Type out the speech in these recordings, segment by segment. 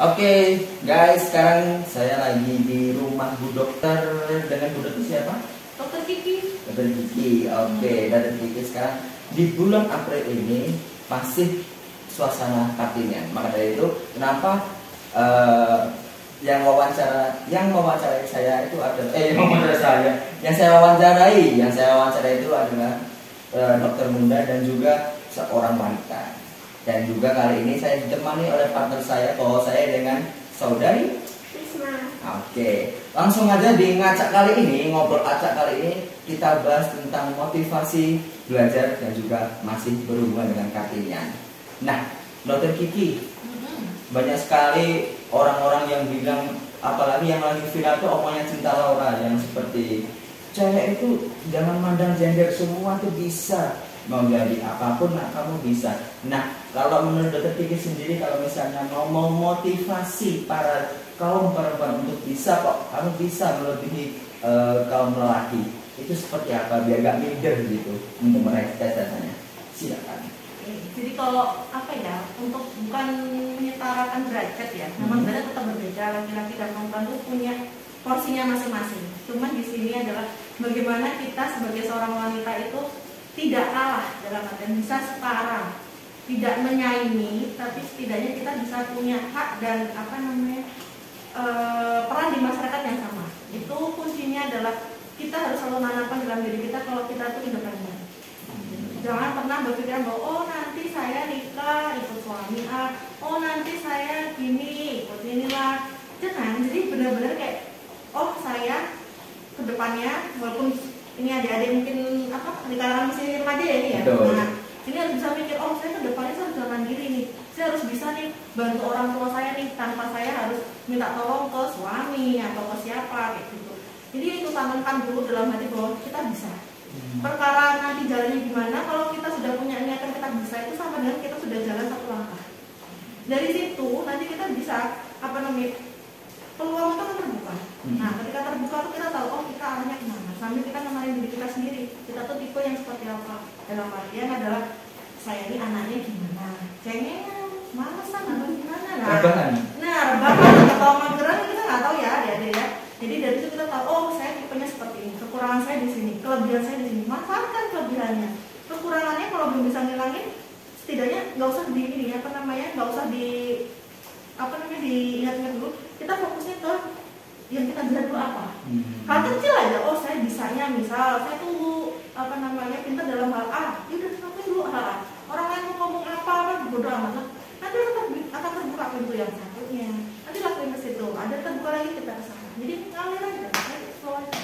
Oke, guys, sekarang saya lagi di rumah Bu Dokter dengan Bu Dokter siapa? Dokter Kiki. Dokter Kiki. Oke, Dokter Kiki sekarang di bulan April ini masih suasana Kartinian. Maka dari itu, kenapa yang mewawancarai saya itu adalah yang saya wawancarai itu adalah dokter muda dan juga seorang wanita. Dan juga kali ini saya ditemani oleh partner saya, bahwa saya dengan saudari Risma. Oke, langsung aja di ngacak kali ini, ngobrol acak kali ini kita bahas tentang motivasi belajar dan juga masih berhubungan dengan Kartinian. Nah, Dokter Kiki, banyak sekali orang-orang yang bilang, apalagi yang lagi viral tuh omongnya Cinta Laura, yang seperti cewek itu jangan mandang gender, semua tuh bisa, mau jadi apapun nah, kamu bisa. Nah, kalau menurut Dokter Kiki sendiri, kalau misalnya mau memotivasi para kaum perempuan untuk bisa kok, kamu bisa melebihi kaum lelaki, itu seperti apa biar gak minder gitu untuk mereka dasarnya? Silakan. Jadi kalau untuk bukan menyetarakan derajat ya, memang derajat tetap berbeda, laki-laki dan perempuan itu punya porsinya masing-masing. Cuman di sini adalah bagaimana kita sebagai seorang wanita itu tidak kalah dalam artian bisa setara, tidak menyaingi, tapi setidaknya kita bisa punya hak dan peran di masyarakat yang sama. Itu kuncinya adalah kita harus selalu menanamkan dalam diri kita kalau kita itu independen. Jangan pernah berpikiran bahwa oh nanti saya nikah ikut suami A, oh nanti saya gini ikut inilah. Jangan. Jadi benar-benar kayak oh saya kedepannya, walaupun ini adik-adik mungkin di kalangan masih remaja ya ini ya. Nah, ini harus bisa mikir, oh saya kedepannya saya harus jalan diri nih, saya harus bisa nih bantu orang tua saya nih tanpa saya harus minta tolong ke suami atau ke siapa kayak gitu. Jadi itu tanamkan dulu dalam hati bahwa kita bisa. Perkara nanti jalannya gimana, kalau kita sudah punya niatan kita bisa, itu sama dengan kita sudah jalan satu langkah. Dari situ nanti kita bisa peluang itu kan terbuka. Nah, ketika terbuka kita tahu oh kita arahnya kemana. Sambil kita kenalin diri kita sendiri. Kita tuh tipe yang seperti apa. Dalam artian adalah saya ini anaknya gimana. Cengeng, malesan atau gimana. Rebahan atau mageran kita nggak tahu ya, ya. Jadi dari situ kita tahu oh saya tipenya seperti ini. Kekurangan saya di sini, kelebihan saya di sini. Manfaatkan kelebihannya. Kekurangannya kalau belum bisa ngilangin, setidaknya nggak usah nggak usah diingat-ingat dulu. Kita fokusnya ke yang kita bisa dulu apa. Hal kecil aja, oh saya bisanya misal saya tunggu pintar dalam hal A, yaudah lakuin dulu hal A. Orang lain mau ngomong apa bodo amat lah. Nanti akan terbuka pintu yang satunya. Nanti lakuin ke situ, ada terbuka lagi kita ke sana. Jadi ngalir aja, slow aja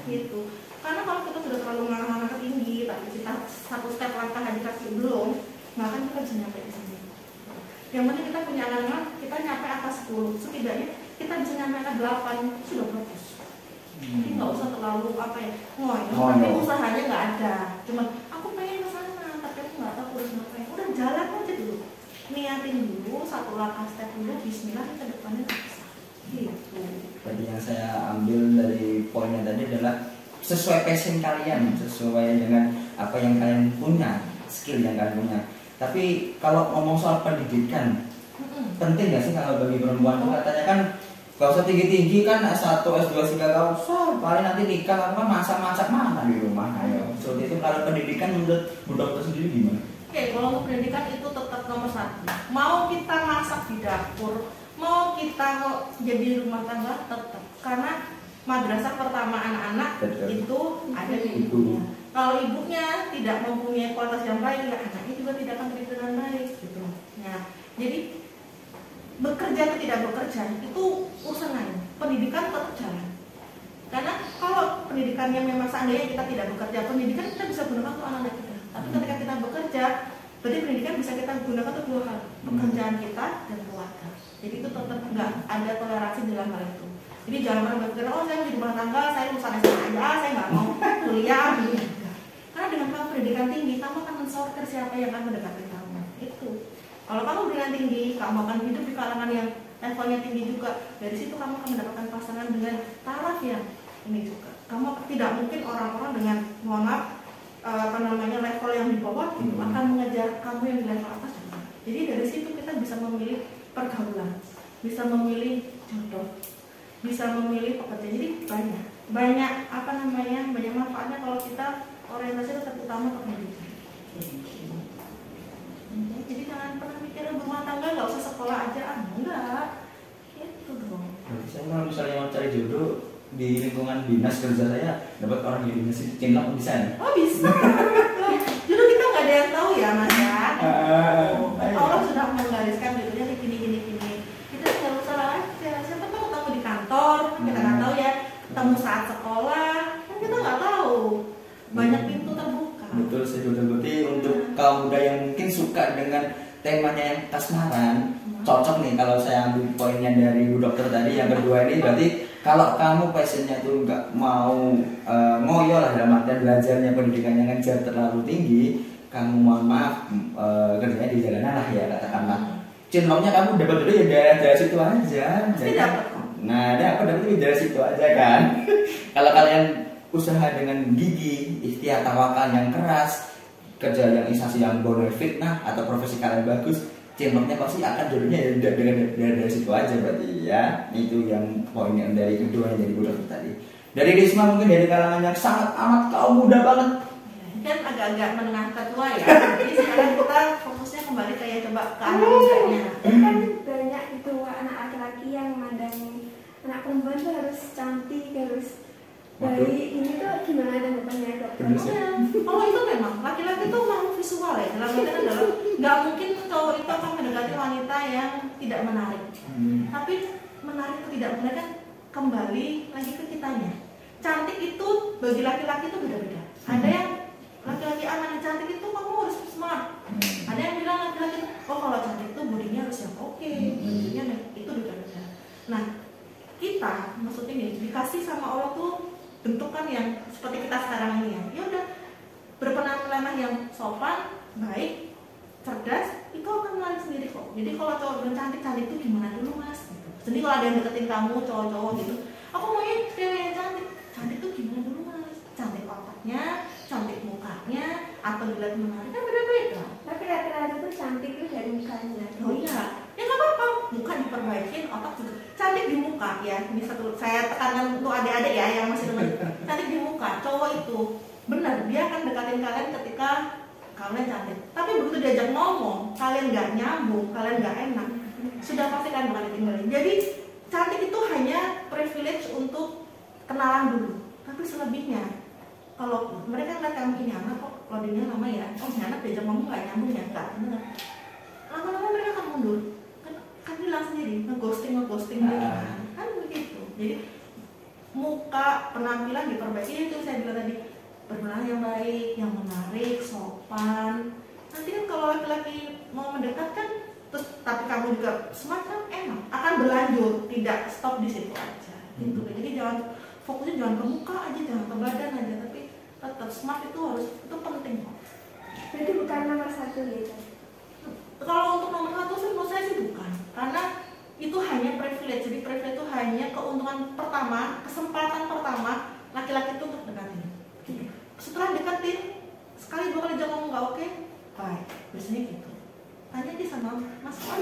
gitu. Karena kalau kita sudah terlalu ngarang-ngarang ke tinggi, tapi kita satu step langkah aja kasih belum, maka kita bisa nyampe di sini. Yang penting kita punya angan-angan, kita nyampe atas 10, setidaknya kita bisa nyampe ke 8, sudah bagus. Jadi nggak usah terlalu tapi usahanya nggak ada. Cuman aku pengen ke sana, tapi aku nggak tahu harus ngapain. Udah jalan aja dulu, niatin dulu satu langkah step dulu, Bismillah ke depannya bisa. Gitu. Tadi yang saya ambil dari poinnya tadi adalah sesuai passion kalian, sesuai dengan apa yang kalian punya, skill yang kalian punya. Tapi kalau ngomong soal pendidikan, penting nggak sih kalau bagi perempuan? Katanya kan gak usah tinggi-tinggi kan, S1, S2, S3 gak usah, paling nanti nikah kan masak-masak mana di rumah. Ayo, seperti itu. Kalau pendidikan menurut Bu Dokter sendiri gimana? Oke, kalau untuk pendidikan itu tetap nomor 1. Mau kita masak di dapur, mau kita jadi rumah tangga, tetap. Karena madrasah pertama anak-anak itu ada di ibunya. Kalau ibunya tidak mempunyai kualitas yang baik, ya anaknya juga tidak akan terdidik dengan baik gitu. Nah, jadi bekerja atau tidak bekerja itu urusan lain. Pendidikan tetap jalan. Karena kalau pendidikannya memang seandainya kita tidak bekerja, pendidikan kita bisa gunakan untuk anak kita. Tapi ketika kita bekerja, berarti pendidikan bisa kita gunakan untuk 2 hal, pekerjaan kita dan keluarga. Jadi itu tetap nggak ada toleransi dalam hal itu. Jadi jangan pernah berpikir, oh saya menjadi rumah tangga, saya lulusan SMA aja, saya nggak mau kuliah, begini. Karena dengan kamu pendidikan tinggi, kamu akan mensortir siapa yang akan mendekati kamu. Itu. Kalau kamu pendidikan tinggi, kamu akan hidup di kalangan yang levelnya tinggi juga. Dari situ kamu akan mendapatkan pasangan dengan taraf yang ini juga. Kamu tidak mungkin orang-orang dengan level yang di bawah itu akan mengejar kamu yang di level atas juga. Jadi dari situ kita bisa memilih pergaulan. bisa memilih jodoh, bisa memilih pekerjaan. Jadi banyak apa namanya, banyak manfaatnya kalau kita orientasi tetap utama ke pendidikan. Jadi jangan pernah mikir berumah tangga nggak usah sekolah aja, enggak itu dong. Saya kalau misalnya mau cari jodoh di lingkungan dinas kerja saya, dapat orang di dinas itu cinlok bisa ya? Oh bisa. Jodoh kita nggak ada yang tahu ya mas ya. Allah sudah menggariskan jodohnya gini. Kita tinggal usaha aja. Siapa tahu ketemu di kantor, kita nggak tahu ya. Ketemu saat sekolah, kan kita nggak tahu. Banyak pintu terbuka. Betul sih, betul. Berarti untuk kaum muda yang mungkin suka dengan temanya yang kasmaran, cocok nih kalau saya ambil poinnya dari Bu Dokter tadi yang kedua ini. Berarti kalau kamu passionnya tuh nggak mau ngoyo lah dalam artian belajarnya, pendidikannya ngejar terlalu tinggi, kamu mohon maaf kerjanya di jalanan lah ya katakanlah. Cinloknya kamu dapat dulu ya dari situ aja. Pasti dapat. Nah, dapat dari situ aja kan. Kalau kalian usaha dengan gigi, ikhtiar, tawakal yang keras, kerja yang instansi yang bonafit, nah atau profesi kalian bagus, cinloknya pasti akan jodohnya dari situ aja berarti ya. Itu yang poin yang dari kedua yang dari Bu Dokter tadi. Dari Risma mungkin dari kalangan yang sangat amat kaum muda banget. Kan agak-agak menengah ke tua ya. Jadi sekarang kita fokusnya kembali kayak coba ke anak mudanya. Kan banyak itu anak laki-laki yang mandang anak perempuan tuh harus cantik, harus baik. Ini tuh gimana tanggapannya Dokter? Kalau itu memang laki-laki itu makhluk visual ya. Dalam artian adalah nggak mungkin cowok itu akan mendekati wanita yang tidak menarik. Tapi menarik atau tidak menarik kan kembali lagi ke kitanya. Cantik itu bagi laki-laki itu beda-beda. Ada yang laki-laki anak yang cantik itu kamu harus smart. Ada yang bilang laki-laki oh kalau cantik itu bodinya harus yang oke, bodinya itu beda-beda. Nah kita maksudnya ini dikasih sama Allah tuh bentukan yang seperti kita sekarang ini ya. Ya udah berpenampilan yang sopan, baik, cerdas, itu akan menarik sendiri kok. Jadi kalau cowok bilang cantik itu gimana dulu mas? Jadi kalau ada yang deketin kamu cowok-cowok gitu, aku maunya cewek yang cantik itu gimana dulu mas? Cantik otaknya, cantik mukanya, atau dilihat menarik kan beda-beda. Tapi rata-rata tuh cantik itu dari mukanya. Oh iya, ya nggak apa-apa, muka diperbaikin, otak juga cantik di muka ya. Ini satu saya tekankan untuk adik-adik ya yang masih dengar. Cantik di muka, cowok itu benar dia akan dekatin kalian ketika kalian cantik. Tapi begitu diajak ngomong, kalian nggak nyambung, kalian nggak enak, sudah pasti kan bakal ditinggalin. Jadi cantik itu hanya privilege untuk kenalan dulu, tapi selebihnya kalau mereka ngeliat kamu ini anak kok loadingnya lama ya, oh ini anak diajak ngomong nggak nyambung ya, nggak benar. Lama-lama mereka akan mundur, kan bilang sendiri ngeghosting kan begitu. Jadi muka penampilan diperbaiki, itu saya bilang tadi berpenampilan yang baik, yang menarik, sopan. Nanti kan kalau laki-laki mau mendekat kan, terus tapi kamu juga smart kan enak, akan berlanjut, tidak stop di situ aja. Gitu. Jadi jangan fokusnya jangan ke muka aja, jangan ke badan aja, tapi tetap smart itu penting kok. Jadi bukan nomor satu gitu. Kalau untuk nomor satu sih menurut saya sih bukan, karena itu hanya privilege. Jadi privilege itu hanya keuntungan pertama, kesempatan pertama laki-laki itu untuk deketin. Setelah deketin sekali dua kali jangan ngomong nggak oke, bye. Biasanya gitu. Tanya di sama Mas Wan.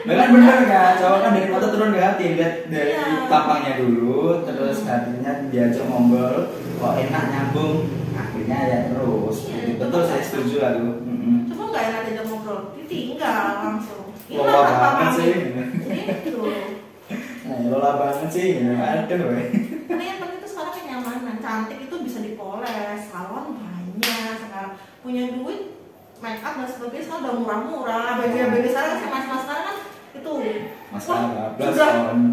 Memang benar kan, cowok kan dari mata turun ke hati, lihat dari tampangnya dulu, terus hatinya diajak ngobrol, kok enak nyambung, akhirnya ya terus. Betul, saya setuju aku. Coba nggak enak diajak ngobrol, ditinggal langsung. Lola banget sih. Itu. Nah, lola banget sih, aduh. Karena yang penting itu sekarang kenyamanan, cantik itu bisa dipoles, salon banyak sekarang, punya duit, make up dan sebagainya sekarang udah murah-murah. Bagi sekarang kan mas-mas sekarang kan itu masalah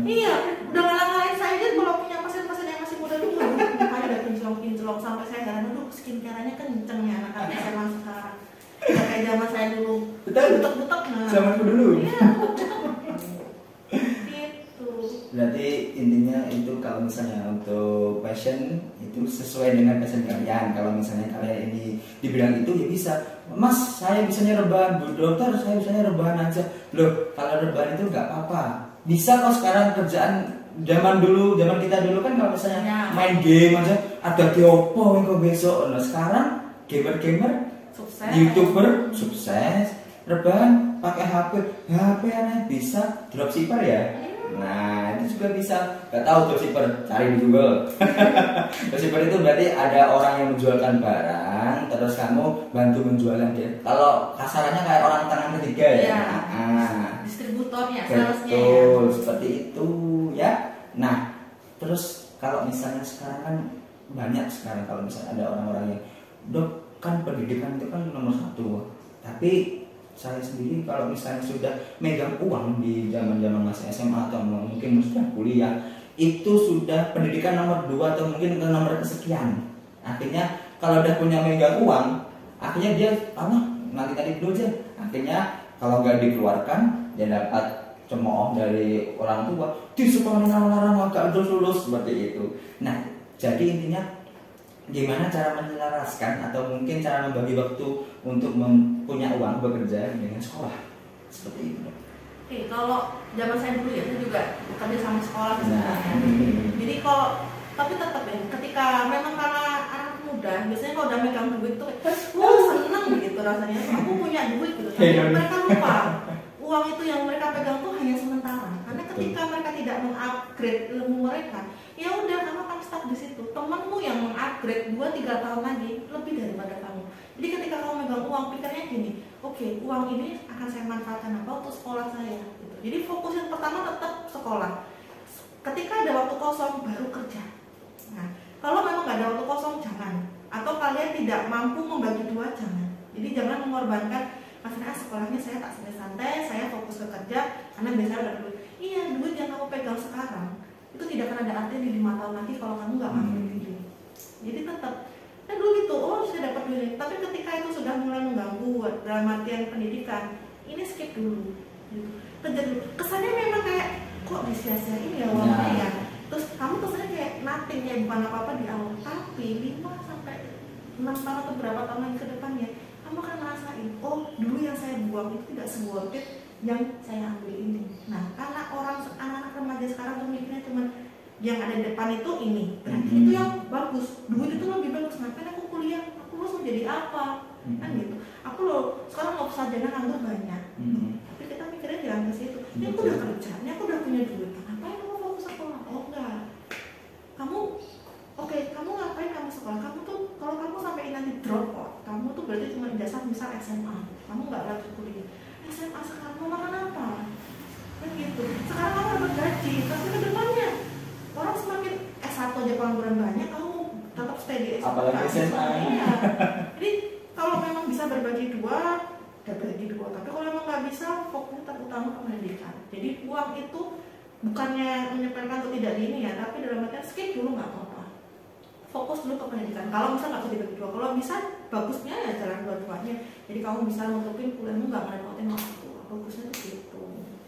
iya, udah ngalah-ngalahin saya aja kalau punya pasien-pasien yang masih muda dulu, mukanya udah kinclong sampai saya heran, aduh skincare-nya kenceng ya anak-anak saya sekarang. Udah kayak zaman saya dulu, butek-butek nah. Zamanku dulu. Iya, gitu. Berarti intinya itu kalau misalnya untuk passion itu sesuai dengan passion kalian. Kalau misalnya kalian ini di bidang itu ya bisa. Mas, saya bisanya rebahan. Bu Dokter, saya bisanya rebahan aja. Loh, kalau rebahan itu nggak apa-apa. Bisa kok sekarang kerjaan zaman kita dulu kan kalau misalnya main game aja ada diopo kok besok. Nah sekarang gamer sukses, YouTuber sukses, rebahan pakai HP aneh bisa dropshipper ya. Nah itu juga bisa. Gak tahu dropshipper, cari di Google. Dropshipper itu berarti ada orang yang menjualkan barang, terus kamu bantu menjualkan dia. Kalau kasarannya kayak orang tangan ketiga ya. Distributornya, betul, seperti itu ya. Nah terus kalau misalnya sekarang kan banyak sekarang kalau misalnya ada orang-orang yang dok kan pendidikan itu kan nomor 1, tapi saya sendiri kalau misalnya sudah megang uang di zaman masih SMA atau mungkin sudah kuliah itu sudah pendidikan nomor 2 atau mungkin ke nomor kesekian. Akhirnya kalau udah punya megang uang, akhirnya dia nanti dulu aja. Akhirnya kalau nggak dikeluarkan dia dapat cemooh dari orang tua, di sekolah larang agak lulus seperti itu. Nah jadi intinya gimana cara menyelaraskan atau mungkin cara membagi waktu untuk punya uang bekerja dengan sekolah seperti itu. Oke, kalau zaman saya dulu ya saya juga bekerja sama sekolah jadi kalau tapi tetap ya ketika memang karena anak muda biasanya kalau udah megang duit tuh seneng gitu rasanya aku punya duit gitu tapi mereka lupa uang itu yang mereka pegang tuh hanya sementara karena ketika mereka tidak mengupgrade ilmu mereka ya udah kamu akan stuck di situ. Temenmu yang mengupgrade 2-3 tahun lagi lebih daripada kamu. Jadi ketika kamu megang uang pikirnya gini, oke, uang ini akan saya manfaatkan apa untuk sekolah saya gitu. Jadi fokus yang pertama tetap sekolah. Ketika ada waktu kosong baru kerja. Nah kalau memang nggak ada waktu kosong jangan, atau kalian tidak mampu membagi 2 jangan. Jadi jangan mengorbankan maksudnya sekolahnya saya tak santai, saya fokus ke kerja karena biasanya ada duit. Iya, duit yang kamu pegang sekarang itu tidak akan ada artinya di 5 tahun lagi kalau kamu nggak ngambil duit. Jadi tetap, dulu gitu, saya dapat duit. Tapi ketika itu sudah mulai mengganggu dalam artian pendidikan, ini skip dulu. Kerja dulu. Kesannya memang kayak kok disia-siain ya uangnya ya. Terus kamu kesannya kayak nothing ya, bukan apa-apa di awal. Tapi 5-6 tahun atau berapa tahun lagi ke depannya, kamu akan ngerasain, dulu yang saya buang itu tidak se-worth it yang saya ambil ini. Nah, karena anak-anak remaja sekarang tuh mikirnya cuma yang ada di depan itu ini, berarti itu yang bagus, duit itu lebih bagus. Ngapain aku kuliah? Aku harus mau jadi apa? Kan gitu. Aku sekarang mau sarjana nganggur banyak. Tapi kita mikirnya jangan ke situ. Ini aku udah kerja, ini aku udah punya duit. Ngapain kamu fokus sekolah? Oh enggak. Kamu ngapain kamu sekolah? Kamu tuh kalau kamu sampai nanti drop out, kamu tuh berarti cuma ijazah misal SMA. Kamu nggak lanjut kuliah. SMA sekarang mau makan apa? Kan gitu. Sekarang kamu dapat gaji, tapi ke depannya orang semakin S1 aja pengangguran banyak, kamu tetap stay di SMA. Apalagi SMA. Iya. Jadi kalau memang bisa berbagi 2, berbagi 2. Tapi kalau memang nggak bisa, fokusnya terutama ke pendidikan. Jadi uang itu bukannya menyepelekan atau tidak ini ya, tapi dalam artian skip dulu nggak apa-apa. Fokus dulu ke pendidikan. Kalau bisa nggak bisa dibagi 2, kalau bisa bagusnya ya jalan 2-duanya. Jadi kamu bisa nutupin kuliahmu nggak merepotin waktu. Bagusnya tuh gitu.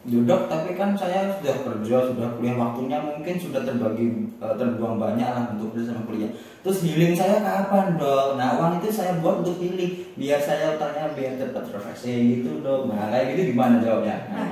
Dok, tapi kan saya sudah kerja, sudah kuliah, waktunya mungkin sudah terbuang banyak lah untuk kerja sama kuliah. Terus healing saya kapan dok? Nah uang itu saya buat untuk healing, biar saya tanya biar cepat refreshing gitu dok. Nah kayak gitu gimana jawabnya? Nah,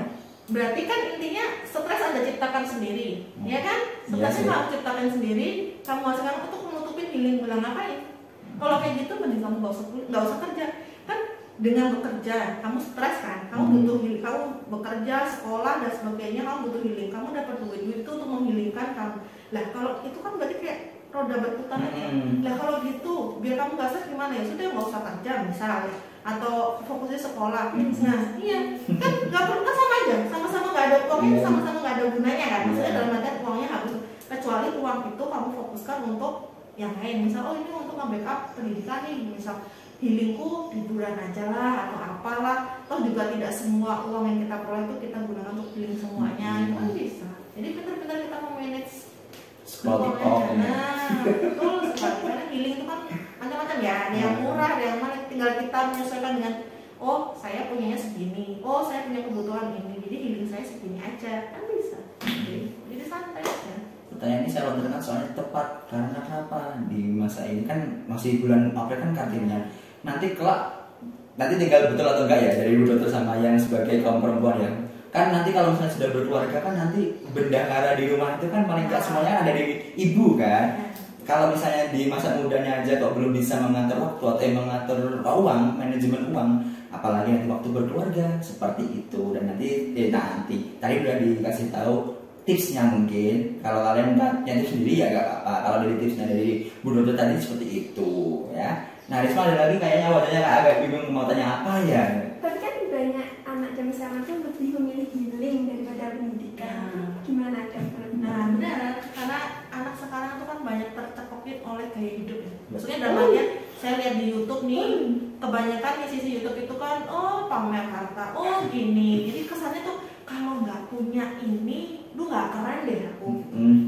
berarti kan intinya stres Anda ciptakan sendiri, ya kan? Stresnya kamu ciptakan sendiri, kamu hasilkan untuk menutupin healing bilang ngapain? Kalau kayak gitu mending kamu nggak usah kerja. Kan dengan bekerja, kamu stres kan? Kamu butuh healing, kamu bekerja, sekolah dan sebagainya, kamu butuh healing. Kamu dapat duit itu untuk menghilingkan kamu. Lah kalau itu kan berarti kayak roda berputar aja. Lah kalau gitu, biar kamu nggak stres gimana ya? Sudah nggak usah kerja misalnya, atau fokusnya sekolah. Nah, iya, kan nggak perlu kan sama aja, sama-sama nggak ada uangnya, sama-sama nggak ada gunanya kan? Maksudnya dalam artian uangnya habis. Kecuali uang itu kamu fokuskan untuk yang lain. Misal, ini untuk nge-backup pendidikan nih, misal healingku liburan aja lah atau apalah. Toh juga tidak semua uang yang kita peroleh itu kita gunakan untuk healing semuanya, itu kan bisa. Jadi pintar-pintar kita memanage keuangan. Nah, betul sekali. Karena healing itu kan macam-macam ya. Ada yang murah, ada yang mana. Tinggal kita menyesuaikan dengan saya punyanya segini, saya punya kebutuhan ini, jadi healing saya segini aja, kan bisa. Jadi santai aja. Pertanyaan ini saya lontarkan soalnya tepat karena apa? Di masa ini kan masih bulan April kan kartinian. Nanti tinggal betul atau enggak ya dari ibu dokter sama yang sebagai kaum perempuan ya. Kan nanti kalau misalnya sudah berkeluarga kan nanti bendahara di rumah itu kan paling enggak semuanya ada di ibu kan. Kalau misalnya di masa mudanya aja kok belum bisa mengatur waktu atau mengatur uang, manajemen uang, apalagi nanti waktu berkeluarga seperti itu. Dan nanti tadi udah dikasih tahu tipsnya. Mungkin kalau kalian punya tips sendiri ya gak apa-apa. Kalau dari tipsnya dari Bu Dokter tadi seperti itu ya. Nah Risma ada lagi kayaknya wajahnya agak bingung mau tanya apa ya. Tapi kan banyak anak zaman sekarang tuh lebih memilih healing daripada pendidikan. Gimana kan? Nah benar, karena anak sekarang tuh kan banyak tercekokin oleh gaya hidup ya. Maksudnya dalam artian saya lihat di YouTube nih, kebanyakan di sisi YouTube itu kan pamer harta, gini. Jadi kesannya tuh kalau nggak punya ini, lu nggak keren deh aku.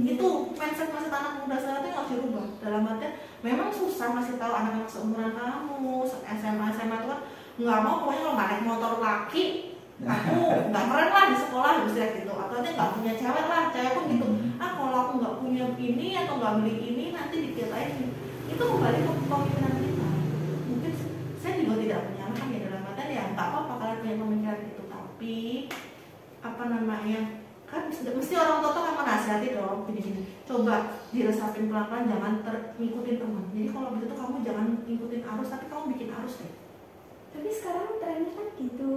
Itu mindset anak muda sekarang tuh yang harus dirubah. Dalam artian memang susah masih tahu anak-anak seumuran kamu, SMA itu kan nggak mau, pokoknya kalau nggak naik motor laki aku nggak keren lah di sekolah misalnya gitu, atau dia nggak punya cewek lah, cewek pun gitu, kalau aku nggak punya ini atau nggak beli ini nanti dikirain. Itu kembali ke pemikiran kita. Mungkin saya juga tidak menyalahkan ya, dalam artian ya nggak apa-apa kalian punya pemikiran itu, tapi apa namanya kan mesti orang tua tuh kan menasihati dong, gini coba diresapin pelan-pelan, jangan ngikutin teman. Jadi kalau begitu kamu jangan ngikutin arus, tapi kamu bikin arus deh. Tapi sekarang trennya kan gitu.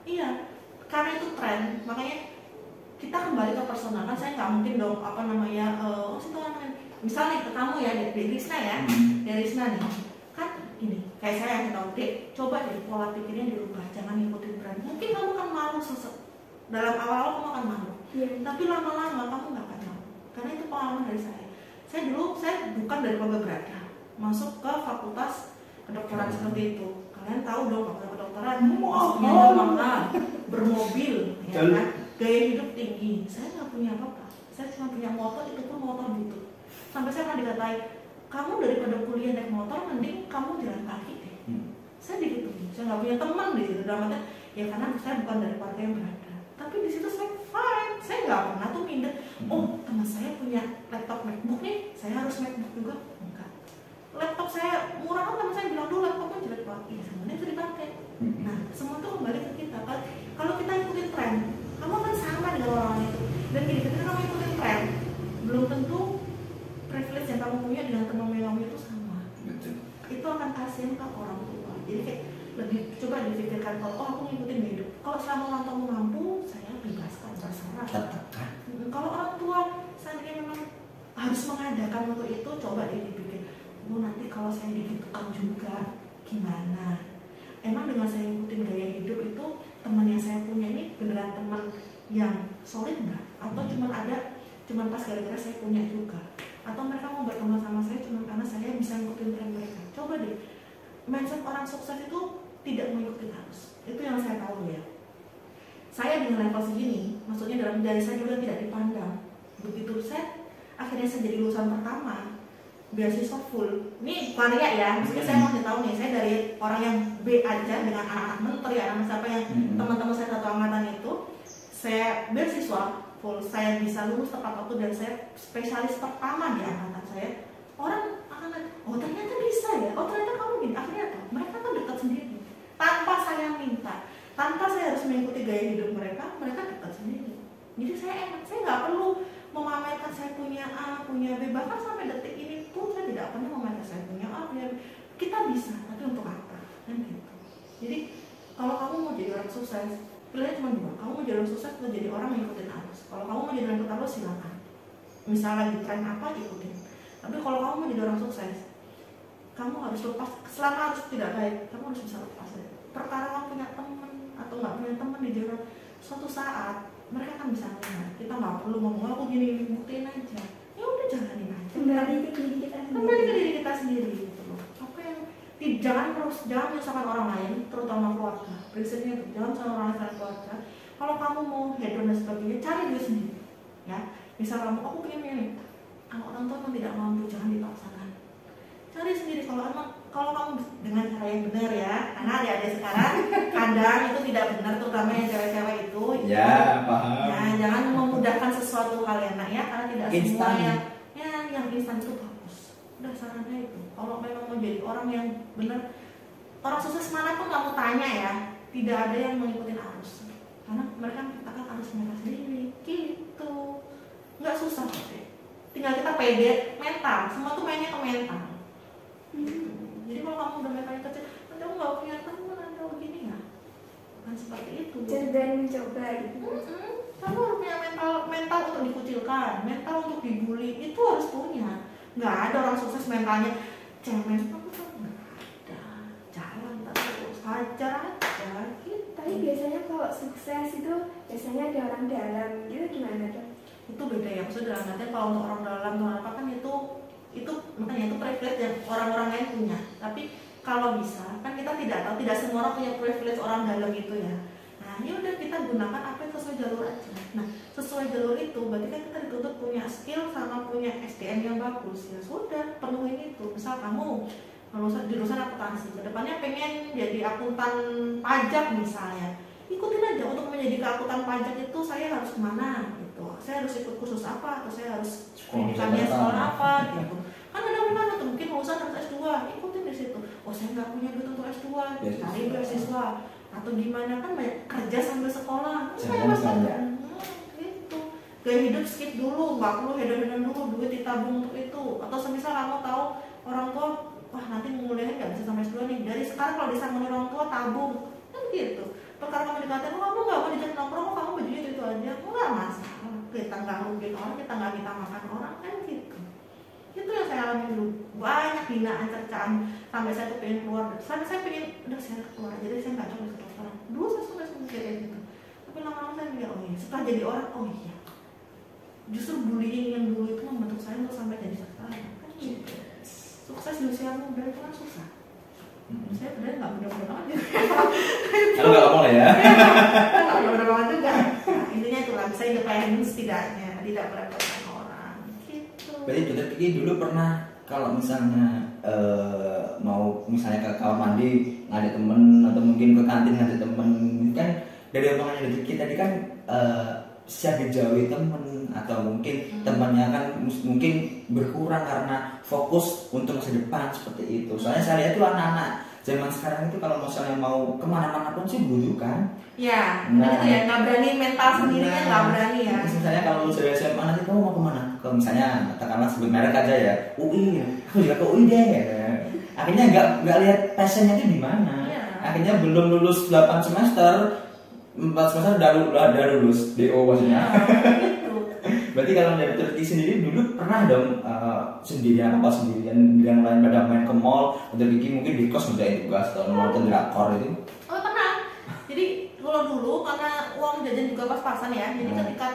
Iya, karena itu tren, makanya kita kembali ke personal. Kan saya nggak mungkin dong misalnya ke kamu ya, dari Risna ya, dari Risna nih kan ini kayak saya yang tahu deh, coba deh pola pikirnya dirubah, jangan ngikutin tren. Mungkin kamu kan malu dalam awal-awal kamu akan malu, tapi lama-lama kamu nggak akan malu, karena itu pengalaman dari saya. Saya bukan dari keluarga berada, masuk ke fakultas kedokteran seperti itu. Kalian tahu dong fakultas kedokteran masuknya mahal, bermobil, ya kan, gaya hidup tinggi. Saya nggak punya apa-apa, saya cuma punya motor, itu pun motor butut. Sampai saya pernah dikatain, kamu daripada kuliah naik motor, mending kamu jalan kaki deh. Saya digituin, saya nggak punya teman di situ. Dalam artian, ya karena saya bukan dari keluarga yang berada. Tapi di situ saya fine, saya nggak pernah tuh minder. Teman saya punya laptop MacBook nih, saya harus MacBook juga. Enggak. Laptop saya murah kan, teman saya bilang dulu laptopnya jelek banget. Iya, sebenarnya itu dipakai. Nah, semua itu kembali ke kita. Kalau kita ikutin tren, kamu akan sama dengan orang itu. Dan gini, ketika kamu ikutin tren, belum tentu privilege yang kamu punya dengan teman kamu itu sama. Itu akan kasihan ke orang tua. Jadi kayak lebih coba dipikirkan, kalau aku ngikutin hidup. Kalau selama orang tua mampu, saya bebaskan terserah. Kalau orang tua seandainya memang harus mengadakan untuk itu, coba dipikir, nanti kalau saya digitukan juga gimana? Emang dengan saya ngikutin gaya hidup itu, teman yang saya punya ini beneran teman yang solid nggak? Atau cuman pas gara-gara saya punya juga? Atau mereka mau berteman sama saya cuma karena saya bisa ngikutin tren mereka? Coba deh, mindset orang sukses itu tidak mengikuti arus. Itu yang saya tahu ya. Saya dengan level segini, maksudnya dari saya juga tidak dipandang. Begitu akhirnya saya jadi lulusan pertama, beasiswa full. Ini karya ya, maksudnya saya mau tahu nih, saya dari orang yang B aja dengan anak-anak menteri, anak siapa yang teman-teman saya satu angkatan itu, saya beasiswa full, saya bisa lulus tepat waktu dan saya spesialis pertama di angkatan saya. Orang akan lihat, ternyata bisa ya, ternyata kamu gini. Akhirnya apa? Mereka kan dekat sendiri, tanpa saya minta, tanpa saya harus mengikuti gaya hidup mereka dekat sendiri. Jadi saya enak, saya nggak perlu memamerkan saya punya A, punya B. Bahkan sampai detik ini pun saya tidak pernah memamerkan saya punya A, punya B. Kita bisa, tapi untuk apa? Kan gitu. Jadi kalau kamu mau jadi orang sukses, pilihannya cuma dua. Kamu mau jadi orang sukses atau jadi orang yang ikutin arus. Kalau kamu mau jadi orang ikut arus, silakan. Misalnya di tren apa, ikutin. Tapi kalau kamu mau jadi orang sukses, kamu harus lepas. Selama harus tidak baik, kamu harus bisa lepas. Perkara kamu punya teman atau nggak punya teman di jalan, suatu saat mereka kan bisa melihat. Kita nggak perlu ngomong aku gini, buktiin aja. Ya udah, jalanin aja. Kembali ke diri kita sendiri. Kembali ke diri kita sendiri gitu loh. Apa yang jangan menyusahkan orang lain, terutama keluarga. Prinsipnya itu, jangan menyusahkan orang lain selain keluarga. Kalau kamu mau hedon dan sebagainya, cari diri sendiri. Ya, misal kamu, aku pengen ini. Kalau orang tua tidak mampu, jangan dipaksakan. Cari sendiri. Kalau kamu dengan cara yang benar ya, karena adik-adik sekarang kadang itu tidak benar, terutama yang cewek-cewek itu. Ya, paham. Ya, jangan memudahkan sesuatu hal yang ya, karena tidak semua yang instan itu bagus. Udah sarannya itu. Kalau memang mau jadi orang yang benar, orang sukses mana pun kamu tanya ya, tidak ada yang mengikuti arus. Karena mereka menciptakan arus mereka sendiri, gitu. Nggak susah deh. Tinggal kita pede, mental. Semua tuh mainnya ke mental. Jadi kalau kamu udah mentalnya kecil, nanti aku nggak punya teman, nanti aku gini ya. seperti itu. Jangan berani mencoba gitu. Kamu harus punya mental untuk dikucilkan, mental untuk dibully itu harus punya. Nggak ada orang sukses mentalnya cemen, aku tuh nggak ada. Jalan terus, hajar aja gitu. Tapi biasanya kalau sukses itu biasanya ada orang dalam gitu, gimana tuh? Itu beda ya, maksudnya dalam artian kalau untuk orang dalam tuh apa kan itu makanya itu privilege yang orang-orang lain punya. Tapi kalau bisa kan kita tidak tahu, tidak semua orang punya privilege orang dalam itu ya. Nah ya udah kita gunakan apa yang sesuai jalur aja. Nah sesuai jalur itu berarti kan kita dituntut punya skill sama punya SDM yang bagus. Ya sudah, penuhin itu. Misal kamu jurusan akuntansi, kedepannya pengen jadi akuntan pajak misalnya, ikutin aja untuk menjadi akuntan pajak itu saya harus kemana gitu, saya harus ikut kursus apa, atau saya harus pendidikannya sekolah apa gitu. Kan ada tuh mungkin lulusan harus S2, ikutin di situ. Oh saya nggak punya duit untuk S2, cari beasiswa atau gimana, kan banyak kerja sambil sekolah. Gitu. Gaya hidup skip dulu, nggak perlu hedon-hedon dulu, duit ditabung untuk itu. Atau semisal kamu tahu orang tua, wah nanti nguliahnya nggak bisa sampai S2 nih, dari sekarang kalau disanggunin orang tua tabung, kan gitu. Perkara kamu dikatain, oh kamu nggak mau diajak nongkrong, kamu bajunya itu aja, nggak masalah. Kita nggak rugiin orang, kita nggak minta makan orang, kan gitu. Itu yang saya alami dulu, banyak hinaan, cercaan, sampai saya tuh pengen keluar, sampai saya pengen, udah saya keluar aja, jadi saya nggak coba ke orang. Dulu saya suka kayak gitu, tapi lama-lama saya mikir, oh iya, setelah jadi orang, oh iya, justru bullying yang dulu itu membentuk saya untuk sampai jadi sekarang, kan gitu. Sukses di usia muda itu kan susah. Saya sebenarnya nggak mudah-mudah banget juga. Kalau nggak ngomong ya? Nggak mudah-mudah banget juga. Nah, intinya itulah, bisa independen setidaknya, tidak merepotkan orang. Gitu. Berarti Dokter Kiki dulu pernah kalau misalnya mau misalnya ke kamar mandi ngajak temen, atau mungkin ke kantin ngajak temen, kan dari omongannya Dokter Kiki tadi kan siap dijauhi temen, atau mungkin temannya kan mungkin berkurang karena fokus untuk masa depan seperti itu. Soalnya saya lihat tuh anak-anak zaman sekarang itu kalau misalnya mau kemana-mana pun sih butuh kan. Ya, nah, itu ya, nggak berani mental sendirinya, nggak berani ya. Misalnya kalau dari SMA nanti kamu mau kemana? Kalau misalnya katakanlah sebut merek aja ya, UI ya, aku juga ke UI deh. Akhirnya nggak lihat passionnya itu di mana. Ya. Akhirnya belum lulus 8 semester, 4 semester udah lulus DO maksudnya. Gitu. Berarti kalau dari Turki sendiri dulu pernah dong sendirian yang lain pada main ke mall, atau Kiki mungkin di kos ngerjain tugas atau nonton drakor itu? Oh pernah. Jadi kalau dulu karena uang jajan juga pas-pasan ya. Jadi ketika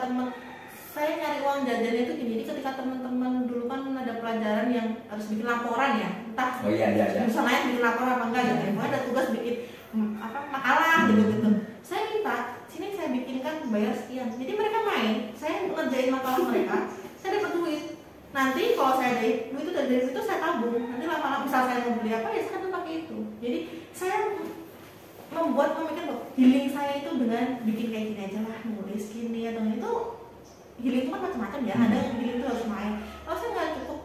saya nyari uang jajan itu gini. Jadi ketika teman-teman dulu kan ada pelajaran yang harus bikin laporan ya. Entah. Oh iya. Jurusan lain bikin laporan apa enggak gitu. Ada tugas bikin makalah gitu. Saya minta, sini saya bikinkan bayar sekian. Jadi mereka main, saya ngerjain makalah mereka, saya dapat duit. Nanti kalau saya ada duit itu dari itu saya tabung. Nanti lama-lama misal saya mau beli apa ya saya akan pakai itu. Jadi saya memikir loh, healing saya itu dengan bikin kayak gini aja lah, nulis gini atau itu. Healing itu kan macam-macam ya. Ada yang healing itu harus main. Kalau saya nggak cukup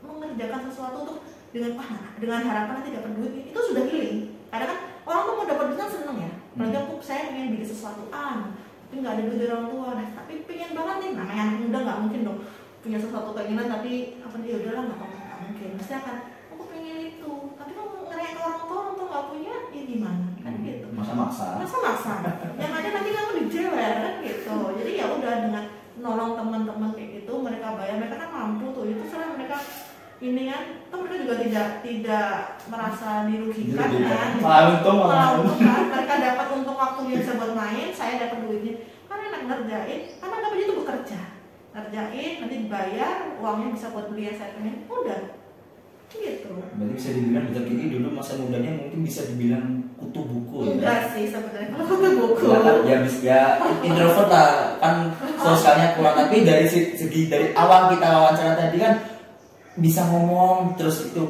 mengerjakan sesuatu untuk dengan harapan nanti dapat duit, itu sudah healing. Karena kan orang tuh mau dapat duit kan seneng ya. Apalagi saya pengen bikin sesuatu tapi nggak ada duit dari orang tua. Nah, tapi pengen banget nih, namanya anak muda nggak mungkin dong punya sesuatu keinginan tapi apa dia udahlah nggak mungkin. Pasti akan aku pengen itu. Tapi kalau ngerayain ke orang tua nggak punya, ya gimana? Kan gitu. Masa maksa. Yang ada nanti kamu dijewer kan gitu. Jadi ya udah dengan nolong teman-teman kayak gitu, mereka bayar, mereka kan mampu tuh. Itu setelah mereka ini kan, mereka juga tidak merasa dirugikan kan. Untung kan, mereka dapat untung waktunya bisa buat main, saya dapat duitnya. Karena enak ngerjain, karena kami itu bekerja, ngerjain, nanti dibayar, uangnya bisa buat beli yang saya pengen, udah gitu. Berarti bisa dibilang Dokter Kiki dulu masa mudanya mungkin bisa dibilang kutu buku ya? Enggak sih sebenarnya kalau kutu buku. Ya introvert lah kan, sosialnya kurang, tapi dari awal kita wawancara tadi kan bisa ngomong terus itu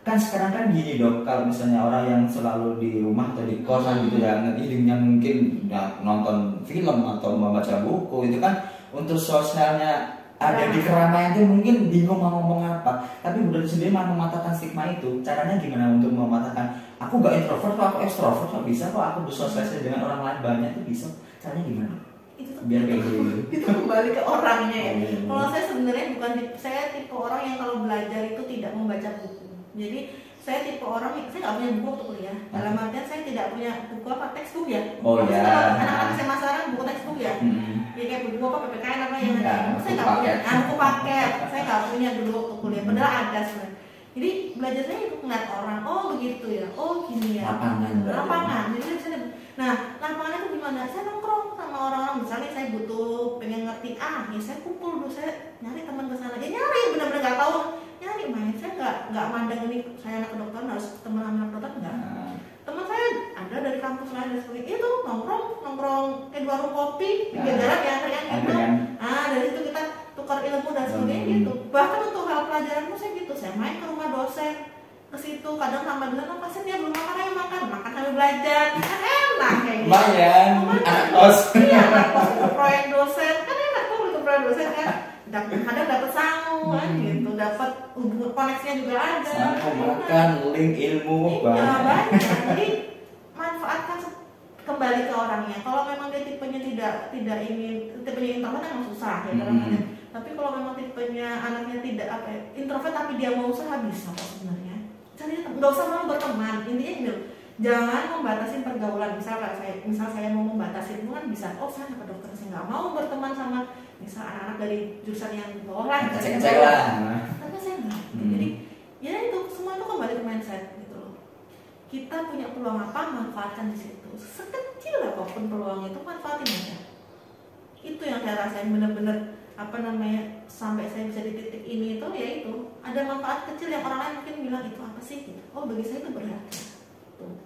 kan. Sekarang kan gini Dok, kalau misalnya orang yang selalu di rumah atau di kosan gitu ya, hidupnya mungkin ya, nonton film atau membaca buku itu kan untuk sosialnya ada di keramaian itu mungkin bingung mau ngomong apa. Tapi Bunda sendiri mau mematahkan stigma itu. Caranya gimana untuk mematahkan? Aku gak introvert kok, aku ekstrovert kok bisa kok, aku bersosialisasi dengan orang lain banyak tuh bisa. Caranya gimana? Biar kayak gitu. Itu kembali ke orangnya ya. Kalau saya sebenarnya saya tipe orang yang kalau belajar itu tidak membaca buku. Jadi saya tipe orang, saya nggak punya buku untuk kuliah. Dalam artian saya tidak punya buku apa textbook ya. Oh ya. Anak-anak SMA sekarang buku textbook ya. Ya kayak buku apa PPKN apa yang ada. Saya nggak punya. Buku paket. Saya nggak punya dulu untuk kuliah. Padahal ada sebenarnya. Jadi belajar saya itu ngeliat orang. Oh begitu ya. Oh gini ya. Lapangan. Jadi saya. Nah lapangannya itu gimana? Saya nongkrong sama orang-orang. Misalnya saya butuh pengen ngerti ya saya kumpul dulu. Saya nyari teman ke sana. Ya nyari benar-benar nggak tahu. Nyari main, saya nggak mandang ini saya anak kedokteran harus teman sama anak kedokteran enggak. Teman saya ada dari kampus lain dan sebagainya itu nongkrong di warung kopi pinggir jalan ya yang gitu. Dari situ kita tukar ilmu dan sebagainya gitu. Bahkan untuk hal pelajaranmu saya gitu, saya main ke rumah dosen ke situ kadang sama bilang pasien dia belum makan ayo makan sambil belajar kan enak kayak gitu. Lumayan anak kos. Iya anak kos proyek dosen kan enak tuh untuk proyek dosen kan. Kadang dapat sangu kan gitu, dapat koneksinya juga ada. Sangu makan link ilmu banyak. Jadi manfaatkan kembali ke orangnya. Kalau memang dia tipenya tidak ingin, tipenya introvert emang susah ya dalam tapi kalau memang tipenya anaknya tidak introvert tapi dia mau usaha bisa kok sebenarnya. Cari nggak usah mau berteman. Intinya gini, jangan membatasi pergaulan. Misal saya mau membatasi itu kan bisa. Oh saya anak dokter saya nggak mau berteman sama misal anak-anak dari jurusan yang bawah lah. Cek lah. Tapi saya nggak. Jadi ya itu semua itu kembali ke mindset gitu loh. Kita punya peluang apa manfaatkan di situ. Sekecil apapun peluang itu manfaatin aja. Itu yang saya rasain benar-benar sampai saya bisa di titik ini itu ya itu ada manfaat kecil yang orang lain mungkin bilang itu apa sih gitu. Oh bagi saya itu berharga. Tuh.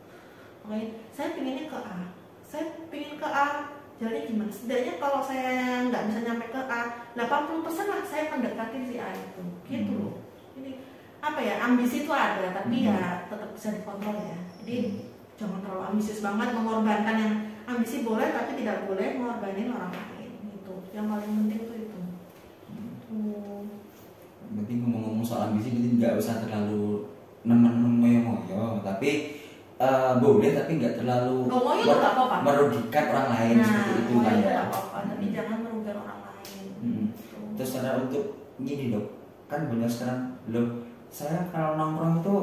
Makanya saya pinginnya ke A. Saya pingin ke A. Jadi gimana? Setidaknya kalau saya nggak bisa nyampe ke A, 80% lah saya mendekati si A itu. Gitu loh. Jadi apa ya? Ambisi itu ada, tapi ya tetap bisa dikontrol ya. Jadi jangan terlalu ambisius banget mengorbankan yang ambisi boleh tapi tidak boleh mengorbanin orang lain. Gitu. Yang paling penting itu. Berarti ngomong-ngomong soal ambisi berarti nggak usah terlalu nemen-nemen tapi boleh tapi nggak terlalu merugikan orang lain seperti itu kan ya. Tapi jangan merugikan orang lain. Terus cara untuk gini dok, kan banyak sekarang loh saya kalau nongkrong itu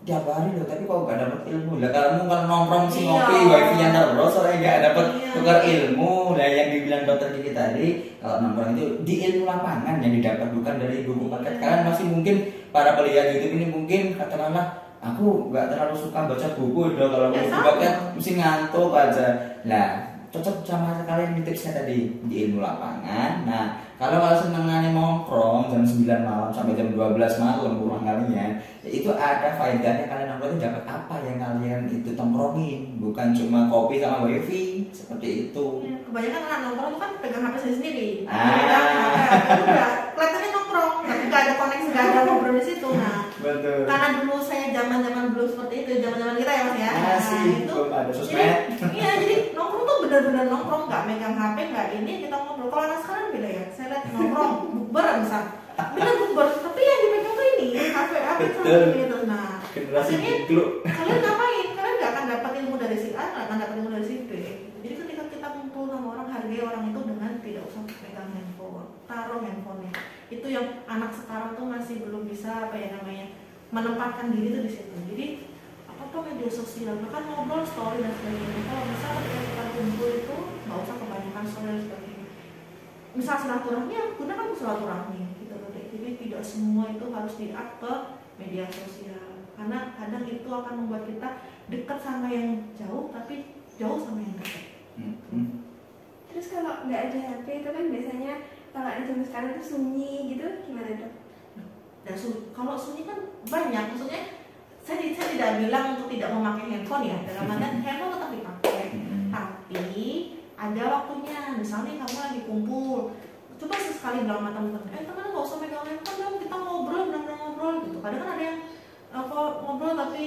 tiap hari loh tapi kok nggak dapat ilmu lah. Kalau nongkrong si ngopi wifi-nya terus soalnya nggak dapat tukar ilmu. Nah yang dibilang dokter Kiki tadi kalau nongkrong itu di ilmu lapangan yang didapat bukan dari buku paket. Kalian masih mungkin para pelihat YouTube ini mungkin katakanlah aku nggak terlalu suka baca buku dong kalau buku paket mesti ngantuk aja. Nah cocok sama kalian di tipsnya tadi di ilmu lapangan. Nah kalau senengannya nongkrong jam 9 malam sampai jam 12 malam kurang kalian ya itu ada faedahnya. Kalian nongkrong itu dapat apa yang kalian itu tongkrongin, bukan cuma kopi sama wifi seperti itu. Kebanyakan anak nongkrong itu kan pegang HP sendiri. Udah kelihatannya nongkrong tapi nggak ada koneksi, nggak ada ngobrol di situ. Nah betul. Karena dulu saya zaman belum seperti itu, zaman kita ya mas ya. Itu ada sosmed. Iya jadi nongkrong tuh benar-benar nongkrong, nggak megang HP, nggak ini kita ngobrol. Kalau anak sekarang beda ya. Saya lihat nongkrong bukber misal, benar bukber, tapi yang dipegang tuh ini HP gitu. Nah akhirnya kalian ngapain? Kalian nggak akan dapat ilmu dari si A, nggak akan dapat ilmu dari si B. Jadi ketika kita kumpul sama orang, hargai orang itu dengan tidak usah pegang handphone, taruh handphonenya. Itu yang anak sekarang tuh masih belum bisa menempatkan diri tuh di situ. Jadi apa media sosial, bahkan ngobrol, story dan sebagainya. Kalau bisa ketika kita kumpul itu nggak usah kebanyakan story dan sebagainya. Misal silaturahmi, gunakan silaturahmi gitu loh. Jadi tidak semua itu harus di-up ke media sosial. Karena kadang itu akan membuat kita dekat sama yang jauh, tapi jauh sama yang dekat. Terus kalau nggak ada HP itu kan biasanya kalau anak zaman sekarang itu sunyi gitu, gimana dok? Dan kalau sunyi kan banyak, maksudnya saya tidak bilang untuk tidak memakai handphone ya, dalam artian handphone tetap dipakai, tapi ada waktunya. Misalnya kamu lagi kumpul, coba sesekali bilang sama teman-teman, teman nggak usah megang handphone dong, kita ngobrol, benar-benar ngobrol gitu. Kadang kan ada yang ngobrol tapi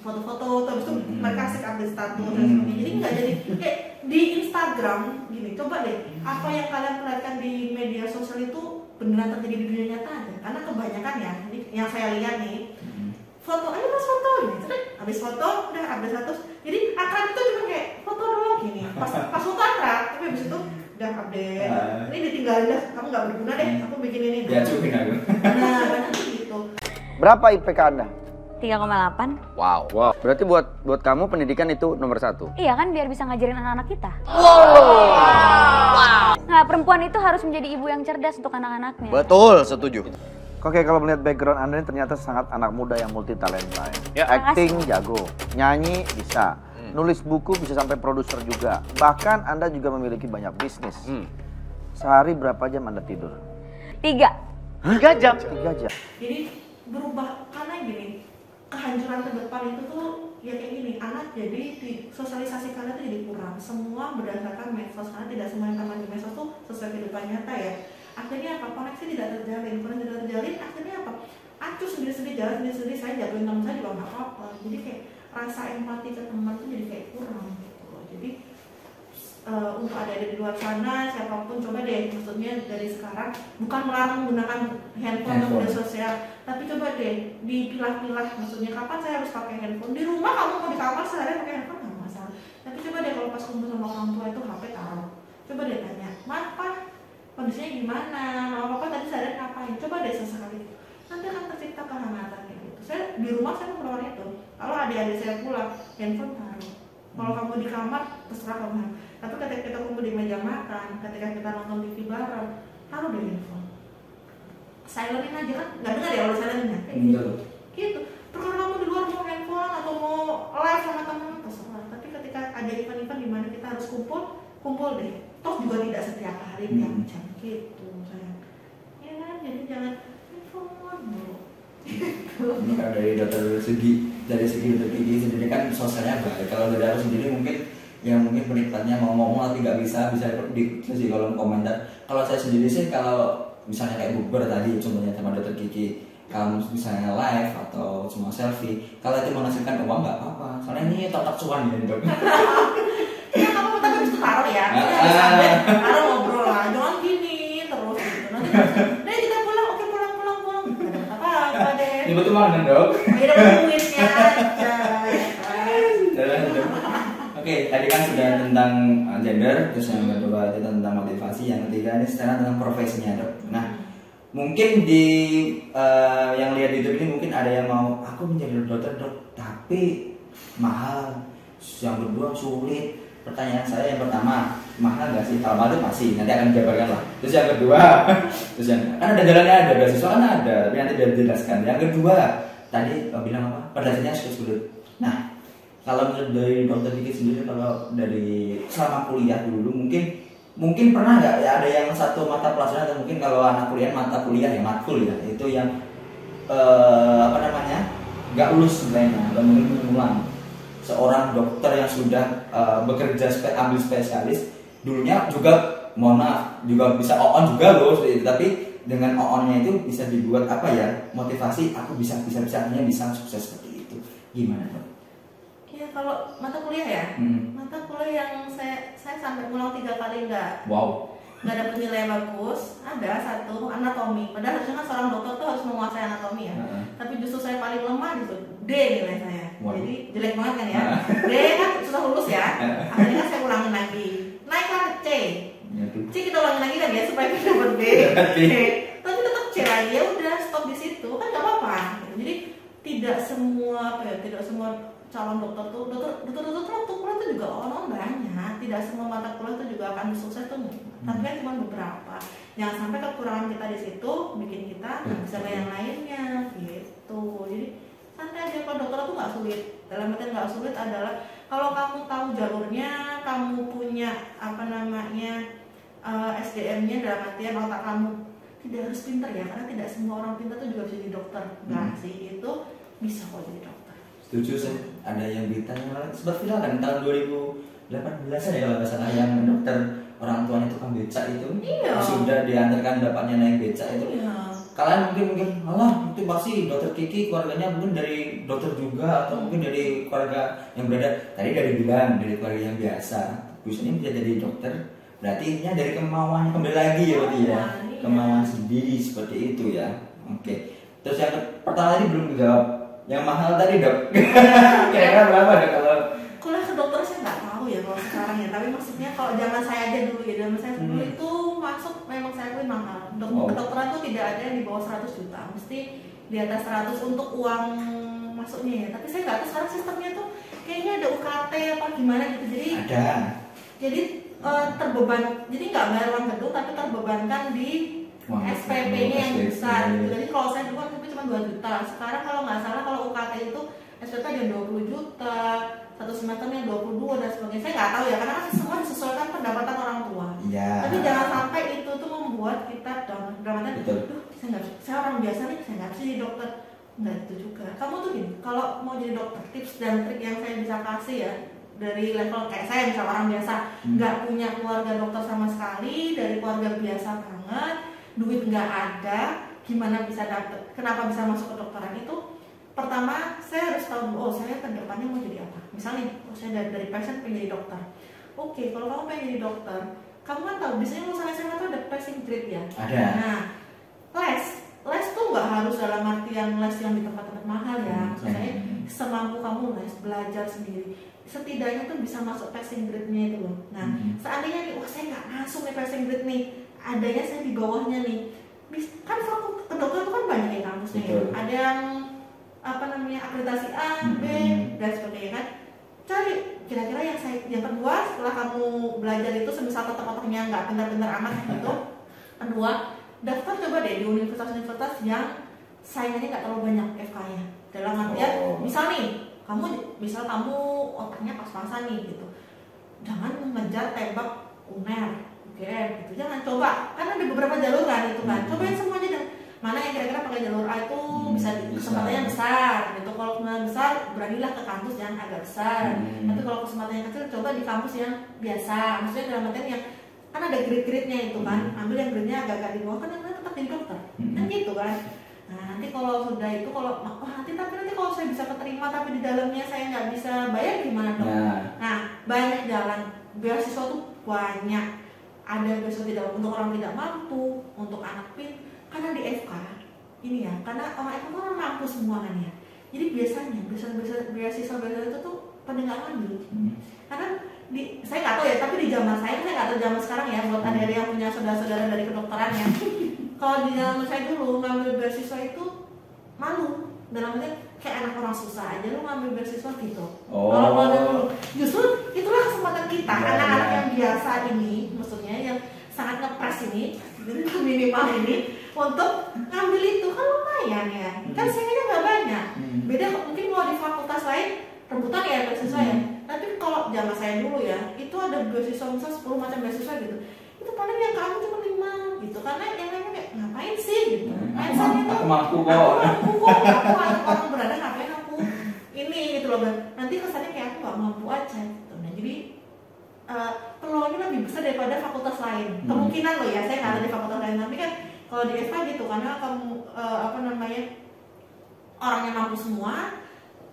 foto-foto, terus itu mereka asik update status dan sebagainya. Jadi nggak jadi kayak di Instagram gini. Coba deh, apa yang kalian perhatikan di media sosial itu beneran terjadi di dunia nyata aja. Karena kebanyakan ya, yang saya lihat nih, foto, ayo mas foto ini, habis foto udah update status. Jadi akrab itu cuma kayak foto doang gini. Pas foto akrab, tapi habis itu udah update. Ini ditinggalin dah, kamu nggak berguna deh, aku bikin ini. Ya cukup aku. Nah, banyak gitu. Berapa IPK Anda? 3,8. Wow. Berarti buat kamu pendidikan itu nomor 1? Iya kan, biar bisa ngajarin anak-anak kita. Wow. Nah, perempuan itu harus menjadi ibu yang cerdas untuk anak-anaknya. Betul, setuju. Oke, kalau melihat background Anda ini ternyata sangat anak muda yang multi talenta. Ya. Acting jago, nyanyi bisa, nulis buku bisa sampai produser juga. Bahkan Anda juga memiliki banyak bisnis. Sehari berapa jam Anda tidur? 3. 3 jam. 3 jam. Jadi berubah karena gini, kehancuran ke depan itu tuh ya kayak gini, anak jadi sosialisasi kalian tuh jadi kurang. Semua berdasarkan medsos, karena tidak semua yang tamat di medsos tuh sesuai kehidupan nyata ya. Akhirnya apa? Koneksi tidak terjalin. Kalau tidak terjalin, akhirnya apa? Acuh sendiri-sendiri, jalan sendiri-sendiri, saya jatuhin teman saya juga nggak apa-apa. Jadi kayak rasa empati ke teman tuh jadi kayak kurang gitu loh. Jadi untuk adik-adik di luar sana, siapapun coba deh, maksudnya dari sekarang bukan melarang menggunakan handphone atau media sosial, tapi coba deh dipilah-pilah, maksudnya kapan saya harus pakai handphone. Di rumah kamu mau di kamar sehari pakai handphone nggak masalah, tapi coba deh kalau pas kumpul sama orang tua itu HP taruh, coba deh tanya, "Apa kondisinya gimana? Mama papa tadi sehari ngapain?" Coba deh sesekali, nanti akan tercipta kehangatan kayak gitu. Saya di rumah saya keluar itu, kalau adik-adik saya pulang, handphone taruh. Kalau kamu di kamar, terserah kamu. Tapi ketika kita kumpul di meja makan, ketika kita nonton TV bareng, taruh deh handphone. Silentin aja kan, nggak dengar ya kalau silentin kayak gitu. Gitu. Terus kamu di luar mau handphone atau mau live sama teman, terserah. Tapi ketika ada event-event di mana kita harus kumpul deh. Toh juga tidak setiap hari tiap jam gitu sayang. Ya kan, jadi jangan handphone dulu. Ini kan dari segi dokter gigi sendiri kan sosialnya baik. Kalau dari aku sendiri mungkin yang mungkin penikmatnya mau ngomong tapi nggak bisa di kolom komentar. Kalau saya sendiri sih kalau misalnya kayak bukber tadi contohnya sama dokter gigi, kamu misalnya live atau cuma selfie, kalau itu menghasilkan uang nggak apa-apa. Soalnya ini tetap cuan ya dok. Ya kamu tapi harus taruh ya. Taruh ngobrol lah, jangan gini terus gitu. Nanti kita pulang, oke pulang. Ada apa deh? Ini betul mana dok? Beda duitnya aja. Oke, tadi kan sudah tentang gender, terus yang kedua itu tentang motivasi, yang ketiga ini sekarang tentang profesinya dok. Nah, mungkin di yang lihat di YouTube ini mungkin ada yang mau aku menjadi dokter dok, tapi mahal. Yang kedua sulit. Pertanyaan saya yang pertama, mahal nggak sih? Kalau mahal itu pasti, nanti akan dijabarkan lah. Terus yang kedua, kan ada jalannya, ada beasiswa kan ada, tapi nanti sudah dijelaskan. Yang kedua, tadi bilang apa? Perdasarnya sulit. Nah, kalau dari dokter gigi sendiri, kalau dari selama kuliah dulu, mungkin pernah nggak ya ada yang satu mata pelajaran atau mungkin kalau anak kuliah mata kuliah ya matkul ya itu yang nggak lulus sebenarnya atau mungkin mengulang. Seorang dokter yang sudah bekerja ambil spesialis dulunya juga mohon maaf juga bisa on juga loh seperti itu, tapi dengan on-nya itu bisa dibuat apa ya motivasi aku bisa sukses seperti itu. Gimana dok? Ya kalau mata kuliah ya, mata kuliah yang saya sampai ulang 3 kali nggak dapat nilai bagus, ada satu anatomi. Padahal harusnya kan seorang dokter tuh harus menguasai anatomi ya. Tapi justru saya paling lemah gitu, D nilai saya. Jadi jelek banget kan ya. D kan susah lulus ya. Akhirnya kan saya ulangin lagi, naiklah ke C. C kita ulangin lagi kan ya supaya kita dapat B. Tapi tetap C lagi, ya udah stop di situ kan nggak apa-apa. Jadi tidak semua calon dokter tuh waktu kuliah tuh juga orang banyak, tidak semua mata kuliah tuh juga akan sukses tuh, tapi kan cuma beberapa. Jangan sampai kekurangan kita di situ bikin kita nggak bisa yang lainnya gitu. Jadi santai aja, kalau dokter tuh nggak sulit. Dalam artian nggak sulit adalah kalau kamu tahu jalurnya, kamu punya SDM-nya, dalam artian otak kamu tidak harus pintar ya, karena tidak semua orang pintar tuh juga bisa jadi dokter. Nggak sih, itu bisa kok jadi dokter. Setuju sih. Ada yang berita yang sempat viral kan tahun 2018 ya kalau nggak salah, yang dokter orang tuanya tukang becak itu sudah diantarkan bapaknya naik becak itu. Kalian mungkin malah itu pasti dokter Kiki keluarganya mungkin dari dokter juga atau mungkin dari keluarga yang berbeda. Tadi dari bilang dari keluarga yang biasa, biasanya bisa jadi dokter. Berarti ini dari kemauannya kembali lagi ya berarti ya, kemauan sendiri seperti itu ya. Oke. Terus yang pertama tadi belum dijawab. Yang mahal tadi dok, kira-kira berapa dok kalau? Kuliah ke dokter saya nggak tahu ya kalau sekarang ya, tapi maksudnya kalau zaman saya aja dulu ya, zaman saya dulu itu masuk memang saya akui mahal. Kedokteran itu tidak ada yang di bawah 100 juta, mesti di atas 100 untuk uang masuknya ya, tapi saya nggak tahu sekarang sistemnya tuh kayaknya ada UKT apa gimana gitu, jadi terbeban, jadi nggak bayar uang gedung tapi terbebankan di SPP-nya yang besar gitu. Jadi kalau saya dulu waktu itu cuma 2 juta, sekarang kalau nggak salah kalau UKT itu SPP ada 20 juta, satu semesternya 22 dan sebagainya. Saya nggak tahu ya, karena kan semua disesuaikan pendapatan orang tua. Tapi jangan sampai itu tuh membuat kita down. Saya orang biasa nih, saya nggak bisa jadi dokter. Nggak itu juga. Kamu tuh gini, kalau mau jadi dokter, tips dan trik yang saya bisa kasih ya, dari level kayak saya misal orang biasa, nggak punya keluarga dokter sama sekali, dari keluarga biasa banget, duit nggak ada, gimana bisa dapet, kenapa bisa masuk ke dokteran itu? Pertama, saya harus tahu dulu, oh saya ke depannya mau jadi apa. Misalnya, oh saya dari passion pengen jadi dokter. Oke, kalau kamu pengen jadi dokter, kamu kan tahu, biasanya lulusan SMA itu ada passing grade ya. Ada. Nah, les tuh nggak harus dalam artian les yang di tempat-tempat mahal ya. Maksudnya semampu kamu les, belajar sendiri. Setidaknya tuh bisa masuk passing grade-nya itu loh. Nah, seandainya nih, wah saya nggak masuk nih passing grade nih, adanya saya di bawahnya nih. Kan fakultas kedokteran itu kan banyak ya kampusnya ya. Ada yang akreditasi A, B dan sebagainya kan. Cari kira-kira yang kedua setelah kamu belajar itu semisal tetap-tetapnya nggak pintar-pintar amat gitu. Kedua, daftar coba deh di universitas-universitas yang saingannya nggak terlalu banyak FK-nya. Dalam artian, misal kamu otaknya pas-pasan nih gitu. Jangan mengejar tembak UNER, gitu. Jangan coba, kan ada beberapa jalur kan itu kan. Cobain semuanya dan mana yang kira-kira pakai jalur A itu bisa kesempatannya besar gitu. Kalau kesempatannya besar, beranilah ke kampus yang agak besar. Tapi kalau kesempatannya kecil, coba di kampus yang biasa. Maksudnya dalam artian yang kan ada grade-grade-nya itu kan. Ambil yang grade-nya agak-agak di bawah, kan yang lain tetap jadi dokter. Kan gitu kan. Nah, nanti kalau sudah itu nanti kalau saya bisa keterima tapi di dalamnya saya nggak bisa bayar gimana dong? Nah, banyak jalan. Beasiswa tuh banyak. Ada beasiswa tidak untuk orang tidak mampu, untuk anak karena di FK ini ya, karena orang FK kan mampu semua kan ya. Jadi biasanya beasiswa itu tuh pada nggak ngambil. Karena saya nggak tahu ya, tapi di zaman saya nggak tahu zaman sekarang ya, buat adik-adik yang punya saudara-saudara dari kedokteran ya. Kalau di zaman saya dulu ngambil beasiswa itu malu, dalam artian kayak anak orang susah aja lu ngambil beasiswa gitu. Kalau dulu justru itulah kesempatan kita, anak-anak yang biasa ini, maksudnya yang sangat ngepres ini, minimal ini untuk ngambil itu kan lumayan ya. Kan saingannya nggak banyak. Beda mungkin kalau di fakultas lain rebutan ya beasiswa ya. Tapi kalau zaman saya dulu ya, itu ada beasiswa misal 10 macam beasiswa gitu. Itu paling yang kamu cuma 5 gitu. Karena yang lainnya kayak ngapain sih gitu. Aku mampu kok. Aku orang berada ngapain aku ini gitu loh. Nanti kesannya kayak aku nggak mampu aja gitu. Nah jadi peluangnya lebih besar daripada fakultas lain. Kemungkinan loh ya, saya nggak ada di fakultas lain. Tapi kan kalau di FK gitu, karena kamu orangnya mampu semua,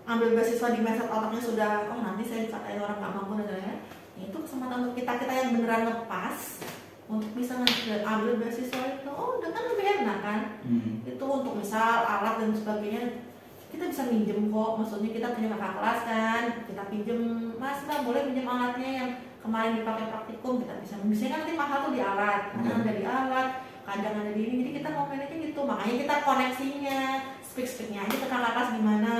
ambil beasiswa di mindset otaknya sudah, nanti saya dikatain orang nggak mampu dan lain-lain. Itu kesempatan untuk kita yang beneran ngepas untuk bisa ambil beasiswa itu, udah kan lebih enak kan. Itu untuk misal alat dan sebagainya kita bisa minjem kok, maksudnya kita punya kakak kelas kan, kita pinjem, mas nggak boleh pinjem alatnya yang kemarin dipakai praktikum, kita bisa. Biasanya kan nanti mahal tuh di alat, kadang ada di alat, kadang ada di ini, jadi kita mau manage gitu. Makanya kita koneksinya, speak-speaknya aja ke kakak kelas gimana,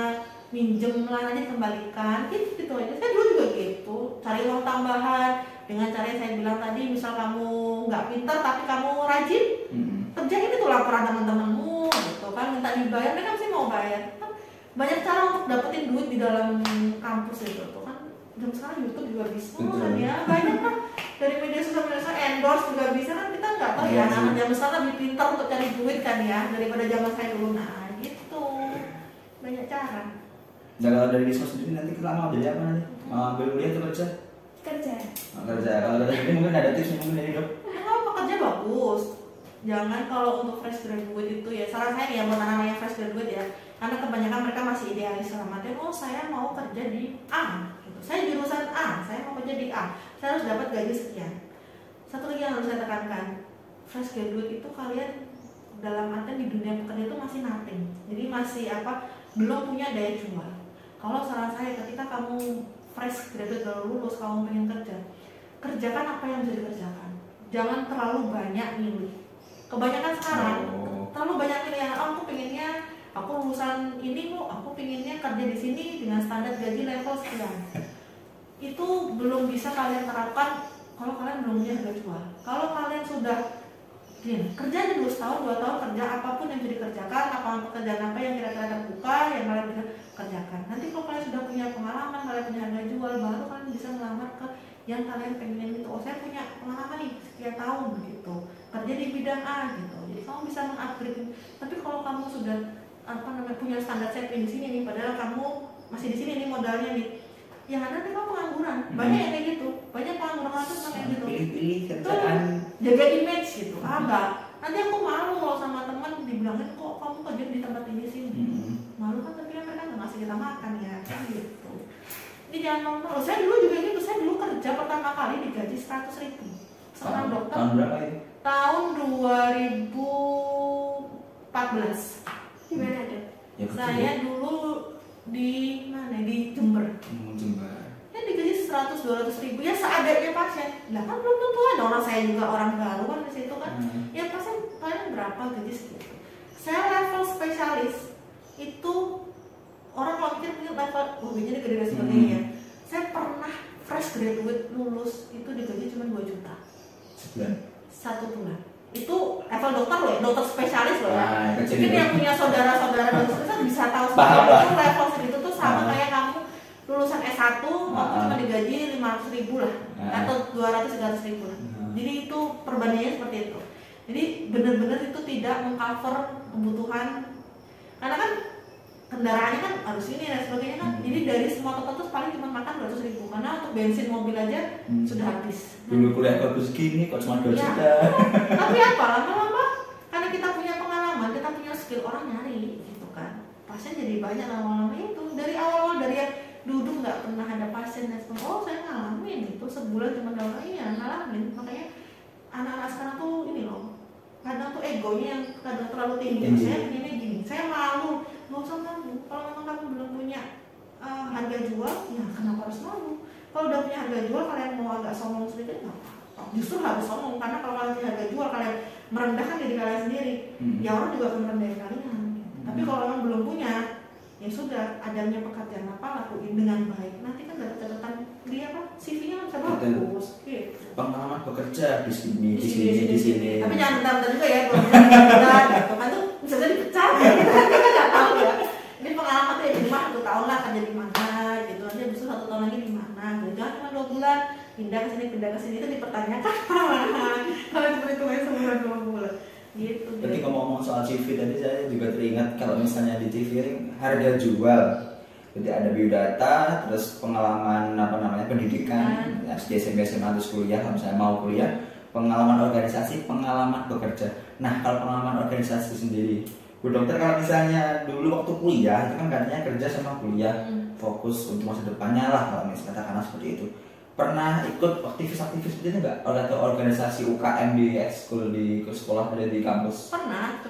minjem lah nanti kembalikan, gitu aja. Saya dulu juga gitu, cari uang tambahan dengan cara yang saya bilang tadi. Misal kamu nggak pintar tapi kamu rajin, kerjain itu laporan teman-temanmu, gitu kan, minta dibayar, mereka mesti mau bayar. Kan banyak cara untuk dapetin duit di dalam kampus itu tuh kan. Jam sekarang YouTube juga bisa kan ya, banyak kan dari media sosial endorse juga bisa kan. Kita nggak tahu ya, anak zaman sekarang lebih pintar untuk cari duit kan ya daripada zaman saya dulu. Nah gitu, banyak cara. Nah kalau dari Risma sendiri nanti kita mau jadi apa nanti? Mau ambil kuliah atau kerja? Kerja. Kerja. Kalau dari ini mungkin ada tips mungkin dari dok. Kalau pekerja bagus. Jangan kalau untuk fresh graduate itu ya, saran saya nih ya buat anak-anak yang fresh graduate ya, karena kebanyakan mereka masih idealis dalam artian, saya mau kerja di A gitu. Saya jurusan A, saya mau kerja di A, saya harus dapat gaji sekian. Satu lagi yang harus saya tekankan, fresh graduate itu kalian dalam artian di dunia pekerja itu masih nothing. Jadi masih belum punya daya jual. Kalau saran saya, ketika kamu fresh graduate baru lulus, kamu pengen kerja, kerjakan apa yang bisa dikerjakan. Jangan terlalu banyak milih. Kebanyakan sekarang terlalu banyak pilihan. Aku pengennya aku lulusan ini kok, aku pinginnya kerja di sini dengan standar gaji level sekian. Itu belum bisa kalian terapkan kalau kalian belum punya harga jual. Kalau kalian sudah kerja dulu setahun 2 tahun kerja apapun yang bisa dikerjakan, lapangan pekerjaan apa yang kira-kira terbuka yang kalian bisa kerjakan. Nanti kalau kalian sudah punya pengalaman, kalian punya harga jual, baru kalian bisa melamar ke yang kalian pengen gitu. Oh, saya punya pengalaman nih sekian tahun gitu, kerja di bidang A gitu. Jadi kamu bisa mengupgrade. Tapi kalau kamu sudah punya standar saving di sini nih, padahal kamu masih di sini nih modalnya nih, yang ada nih kamu pengangguran. Banyak yang kayak gitu, banyak pengangguran itu kayak gitu. Pilih-pilih kerjaan, jaga image gitu. Enggak, nanti aku malu kalau sama teman dibilangin kok kamu kerja di tempat ini sih. Malu kan, tapi mereka nggak ngasih kita makan ya kan gitu. Ini jangan malu. Saya dulu juga gitu, saya dulu kerja pertama kali digaji 100.000 seorang dokter. Tahun berapa itu? Tahun 2014. Di mana ada? Ya, Saya dulu di mana? Di Jember. Jember. Ya digaji 100-200 ribu ya seadanya pasien. Lah kan belum tentu ada orang, saya juga orang baru kan di situ kan. Ya pasien kalian berapa gaji segitu. Saya level spesialis itu orang kalau mikir level gajinya gede dan sebagainya. Saya pernah fresh graduate lulus itu digaji cuma 2 juta sebulan. 1 bulan. Itu level dokter loh ya, dokter spesialis loh ya. Kecil Mungkin itu. yang punya saudara-saudara dokter spesialis bisa tahu Paham sendiri lah. itu level segitu tuh sama kayak kamu lulusan S1 waktu cuma digaji 500.000 lah atau 200-300 ribu lah. Jadi itu perbandingannya seperti itu. Jadi benar-benar itu tidak mengcover kebutuhan, karena kan kendaraannya kan harus ini dan sebagainya kan. Jadi dari semua tempat tuh paling cuma makan 200.000 karena untuk bensin mobil aja sudah habis. Dulu kuliah bagus gini kok cuma 2 Ya. juta. Tapi apa lama-lama karena kita punya pengalaman, kita punya skill, orang nyari gitu kan. Pasien jadi banyak lama-lama itu. Dari awal dari yang duduk nggak pernah ada pasien dan sebagainya. Oh saya ngalamin itu sebulan cuma dalam ngalamin. Makanya anak-anak sekarang tuh ini loh, kadang tuh egonya yang kadang terlalu tinggi. Saya begini gini, saya malu. Nggak usah malu. Kalau memang kamu belum punya harga jual, ya kenapa harus malu? Kalau udah punya harga jual, kalian mau agak sombong sedikit nggak apa-apa. Justru harus sombong, karena kalau kalian punya harga jual, kalian merendahkan diri kalian sendiri. Ya orang juga akan merendahin kalian. Tapi kalau memang belum punya, ya sudah, adanya pekerjaan apa lakuin dengan baik. Nanti kan dapat catatan dia apa CV-nya bisa bagus. Gitu. Pengalaman bekerja di sini, di sini. Tapi jangan bentar-bentar juga ya, kalau bentar gitu kan tuh bisa jadi pecah. Kita nggak tahu ya. Ini pengalaman tuh ya cuma 1 tahun lah kerja di mana gitu aja, bisa 1 tahun lagi di mana. Gitu. Jangan cuma 2 bulan pindah ke sini itu dipertanyakan. Kalau cuma itu aja sebulan 2 bulan. Gitu. Jadi ngomong-ngomong soal CV tadi saya juga teringat kalau misalnya di CV harga jual. Jadi ada biodata, terus pengalaman pendidikan, SD, SMP, SMA, terus kuliah, kalau misalnya mau kuliah, pengalaman organisasi, pengalaman bekerja. Nah kalau pengalaman organisasi sendiri, Bu Dokter kalau misalnya dulu waktu kuliah itu kan katanya kerja sama kuliah, fokus untuk masa depannya lah kalau misalnya katakanlah seperti itu. Pernah ikut aktivis-aktivis seperti itu nggak? Atau organisasi UKM di ekskul di sekolah atau di kampus? Pernah,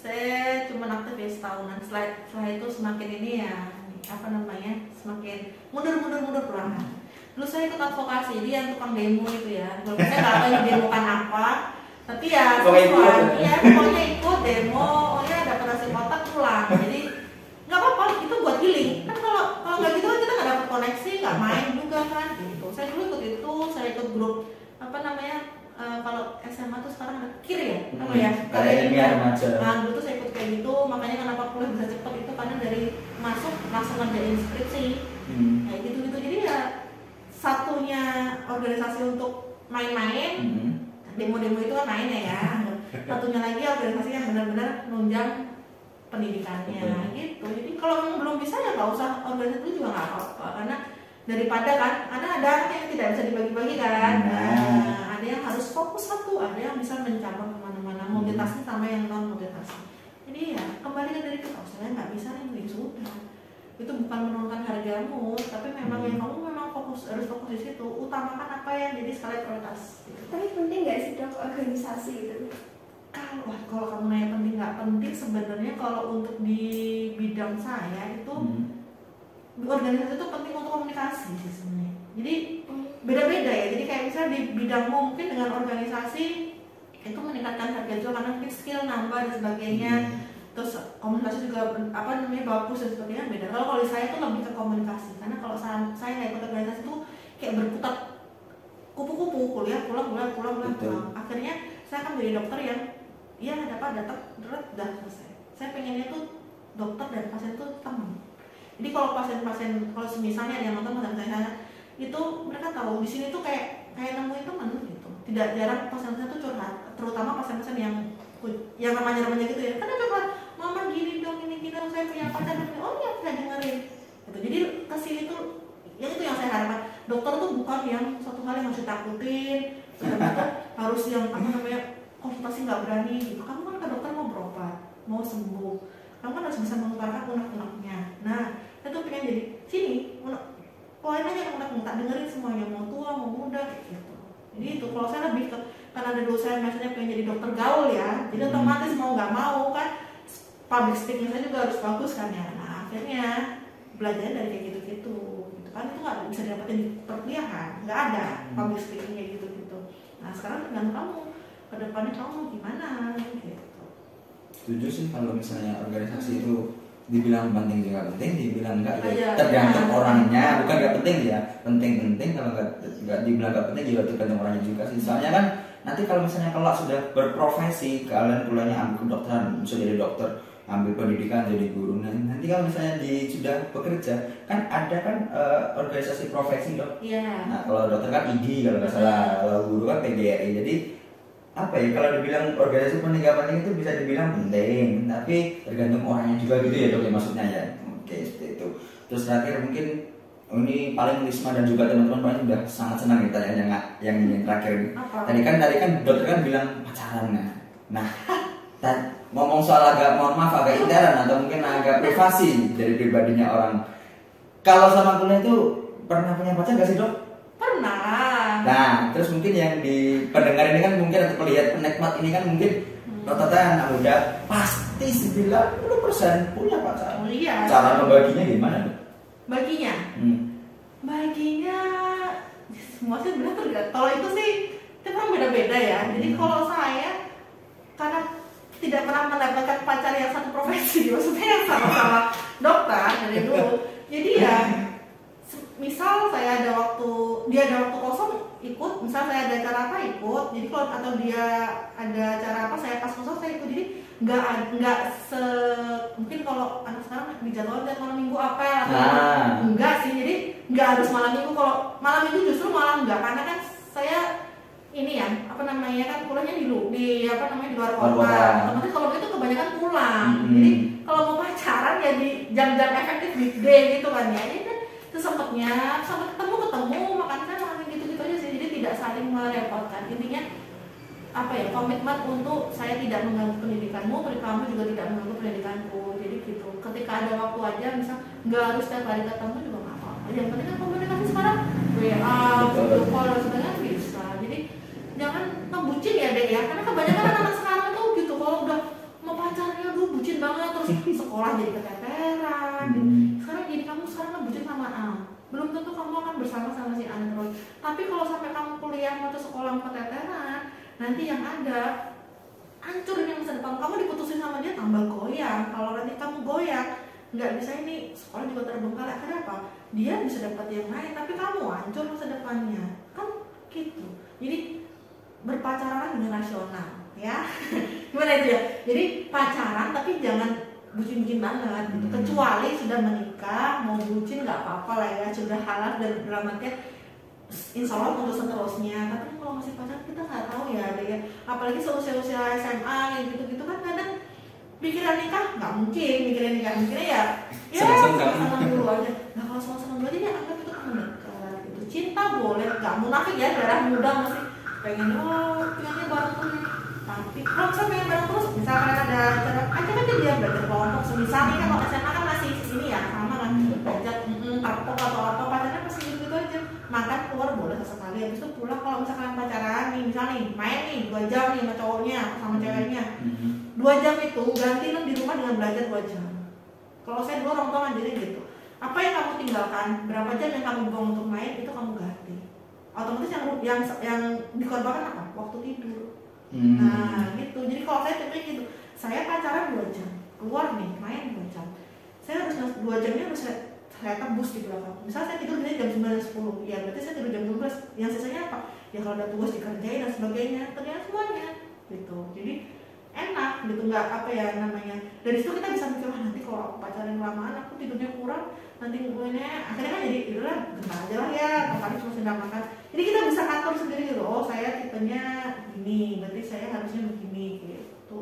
saya cuma aktivis tahunan. Setelah itu semakin ini ya semakin mundur perlahan. Dulu saya ikut advokasi, dia yang tukang demo itu ya. Kalau saya nggak tahu ini demokan apa, tapi ya pokoknya ikut demo, dapat nasi kotak pulang. Jadi nggak apa-apa, itu buat healing. Kan kalau nggak gitu kan kita nggak dapat koneksi, nggak main juga kan. Gitu. Saya dulu ikut itu, saya ikut grup kalau SMA tuh sekarang ada KIR ya, apa ya? Kayak remaja. Nah dulu tuh saya ikut kayak gitu, makanya kenapa kuliah bisa cepet itu karena dari masuk langsung ngerjain skripsi, kayak gitu-gitu. Jadi ya satunya organisasi untuk main-main, demo-demo itu kan main ya. Satunya lagi organisasi yang benar-benar nunjang pendidikannya, gitu. Jadi kalau memang belum bisa ya nggak usah organisasi itu juga nggak apa-apa, karena daripada kan ada anak yang tidak bisa dibagi-bagi kan. Ada yang harus fokus satu, ada yang bisa mencapai kemana-mana, multitasking sama yang non multitasking. Jadi ya kembali dari kita, saya nggak bisa nih, sudah. Itu bukan menurunkan hargamu, tapi memang yang kamu memang harus fokus di situ, utamakan apa yang jadi skala prioritas. Gitu. Tapi penting nggak sih Dok organisasi itu? Kalau kamu nanya penting nggak penting, sebenarnya kalau untuk di bidang saya itu organisasi itu penting untuk komunikasi sih sebenarnya. Jadi beda-beda ya. Jadi kayak misalnya di bidangmu mungkin dengan organisasi itu meningkatkan harga jual karena mungkin skill nambah dan sebagainya. terus komunikasi juga bagus dan sebagainya beda. Kalau saya tuh lebih ke komunikasi, karena kalau saya ikut organisasi tuh kayak berputar kupu-kupu, kuliah pulang. Akhirnya saya akan menjadi dokter yang ada apa datang udah selesai. Saya pengennya tuh dokter dan pasien tuh teman. Jadi kalau pasien-pasien, kalau misalnya ada yang nonton pasien saya itu mereka tahu di sini tuh kayak nemuin teman gitu. Tidak jarang pasien saya tuh curhat, terutama pasien-pasien yang namanya gitu ya. Karena curhat, mama gini dong, ini saya punya pacar, oh iya saya dengerin. Gitu. Jadi kesini tuh yang itu yang saya harapkan. Dokter tuh bukan yang suatu hal yang harus ditakutin, harus yang konsultasi nggak berani. Gitu. Kamu kan ke dokter mau berobat, mau sembuh, kamu kan harus bisa mengeluarkan unek-uneknya. Nah, saya tuh pengen jadi sini, poin aja unek-unek, dengerin semuanya, mau tua mau muda kayak gitu. Jadi itu kalau saya lebih ke, karena ada dulu saya biasanya pengen jadi dokter gaul ya, jadi otomatis mau nggak mau kan public speaking saya juga harus bagus kan ya. Nah akhirnya belajar dari kayak gitu kan, itu nggak bisa dapetin di perkuliahan, nggak ada public speaking kayak gitu. Nah sekarang tergantung kamu ke depannya kamu mau gimana gitu. Setuju sih kalau misalnya organisasi itu dibilang penting juga penting, dibilang enggak ya Aja, tergantung orangnya, bukan nggak penting ya, penting kalau nggak dibilang nggak penting juga tergantung orangnya juga sih. Soalnya kan nanti kalau misalnya kelak sudah berprofesi, kalian kuliahnya ambil kedokteran, bisa jadi dokter, ambil pendidikan jadi guru, nanti kalau misalnya sudah bekerja kan ada kan organisasi profesi dok. Iya. Nah kalau dokter kan ID kalau nggak salah, kalau guru kan PGRI. Jadi apa ya, kalau dibilang organisasi penting gak penting itu bisa dibilang penting, tapi tergantung orangnya juga gitu ya dok ya, maksudnya ya. Oke seperti itu. Terus terakhir mungkin ini paling Risma dan juga teman-teman paling udah sangat senang kita yang terakhir ini. Tadi kan dokter kan bilang pacaran. Nah ngomong soal mohon maaf agak intern atau mungkin agak privasi dari pribadinya orang. Kalau sama kuliah itu pernah punya pacar gak sih dok? Pernah. Nah, terus mungkin yang di pendengar ini kan mungkin atau melihat penikmat ini kan mungkin rata-rata anak muda pasti 90% punya pacar. Oh, iya. Cara membaginya gimana? Baginya? Baginya semua sih benar tergantung. Kalau itu sih kita kan beda-beda ya. Jadi kalau saya karena tidak pernah mendapatkan pacar yang satu profesi, maksudnya yang sama-sama dokter dari dulu. Jadi ya misal saya ada waktu, dia ada waktu kosong ikut, misal saya ada acara apa ikut, jadi kalau atau dia ada acara apa saya pas kosong saya ikut. Jadi nggak mungkin kalau anak sekarang dijadwalkan dan malam minggu apa atau enggak sih, jadi nggak harus malam minggu. Kalau malam minggu justru malah enggak, karena kan saya ini ya kan pulangnya di luar kota. Otomatis kalau itu kebanyakan pulang. Jadi kalau mau pacaran ya di jam-jam efektif weekday gitu kan ya. Itu sampai ketemu makan gitu aja sih. Jadi tidak saling merepotkan. Intinya komitmen untuk saya tidak mengganggu pendidikanmu, kamu juga tidak mengganggu pendidikanku. Jadi gitu. Ketika ada waktu aja, misal nggak harus setiap hari ketemu juga nggak apa-apa. Yang penting kan komunikasi sekarang WA, video call dan sebagainya bisa. Jadi jangan ngebucin ya dek ya, karena kebanyakan anak sekarang tuh gitu, kalau udah mau pacarnya dulu bucin banget, terus sekolah jadi keteteran. Sekarang gini, kamu sekarang ngebucin sama A, belum tentu kamu akan bersama si A terus. Tapi kalau sampai kamu kuliah atau sekolah keteteran, nanti yang ada hancurin yang masa depan kamu, diputusin sama dia tambah goyang. Kalau nanti kamu goyang nggak bisa, ini sekolah juga terbengkalai, akhirnya apa? Dia bisa dapat yang lain tapi kamu hancur masa depannya kan gitu. Jadi berpacaran dengan rasional ya. Gimana itu ya? Jadi pacaran tapi jangan bucin-bucin banget gitu. Kecuali sudah menikah, mau bucin nggak apa-apa lah ya, sudah halal dan dalam artian insya Allah untuk seterusnya. Tapi kalau masih pacaran kita nggak tahu ya, ada ya. Apalagi seusia SMA gitu-gitu kan kadang pikiran nikah nggak mungkin, mikirnya ya senang-senang dulu aja. Nah kalau senang-senang dulu aja ya anggap itu kan menikah gitu. Cinta boleh, nggak munafik ya, darah muda masih pengen pengennya bareng terus. Tapi kalau misalnya pengen bareng terus, misalkan ada acara aja kan dia belajar kelompok. Misalnya kan kalau SMA kan masih ini ya sama kan, belajar kapok atau apa, pacarnya masih gitu aja. Makan keluar boleh sesekali, habis itu pulang. Kalau misalkan pacaran nih, misalnya nih main nih 2 jam nih sama cowoknya sama ceweknya, 2 jam itu gantiin di rumah dengan belajar 2 jam. Kalau saya dulu orang tua ngajarin gitu, apa yang kamu tinggalkan, berapa jam yang kamu buang untuk main, itu kamu ganti. Otomatis yang dikorbankan apa? Waktu tidur. Nah gitu. Jadi kalau saya tipenya gitu, saya pacaran 2 jam, keluar nih main 2 jam, saya harus 2 jamnya harus saya tebus di belakang. Misalnya saya tidur jam 9.10, ya berarti saya tidur jam 12. Yang sisanya apa? Ya kalau ada tugas dikerjain dan sebagainya, kerjain semuanya gitu. Jadi enak gitu, nggak apa ya namanya. Dari situ kita bisa mikir, wah nanti kalau aku pacaran kelamaan aku tidurnya kurang, nanti gue akhirnya kan jadi tidurnya bentar aja lah ya, kali cuma sedang makan. Jadi kita bisa atur sendiri gitu. Oh saya tipenya gini, berarti saya harusnya begini gitu.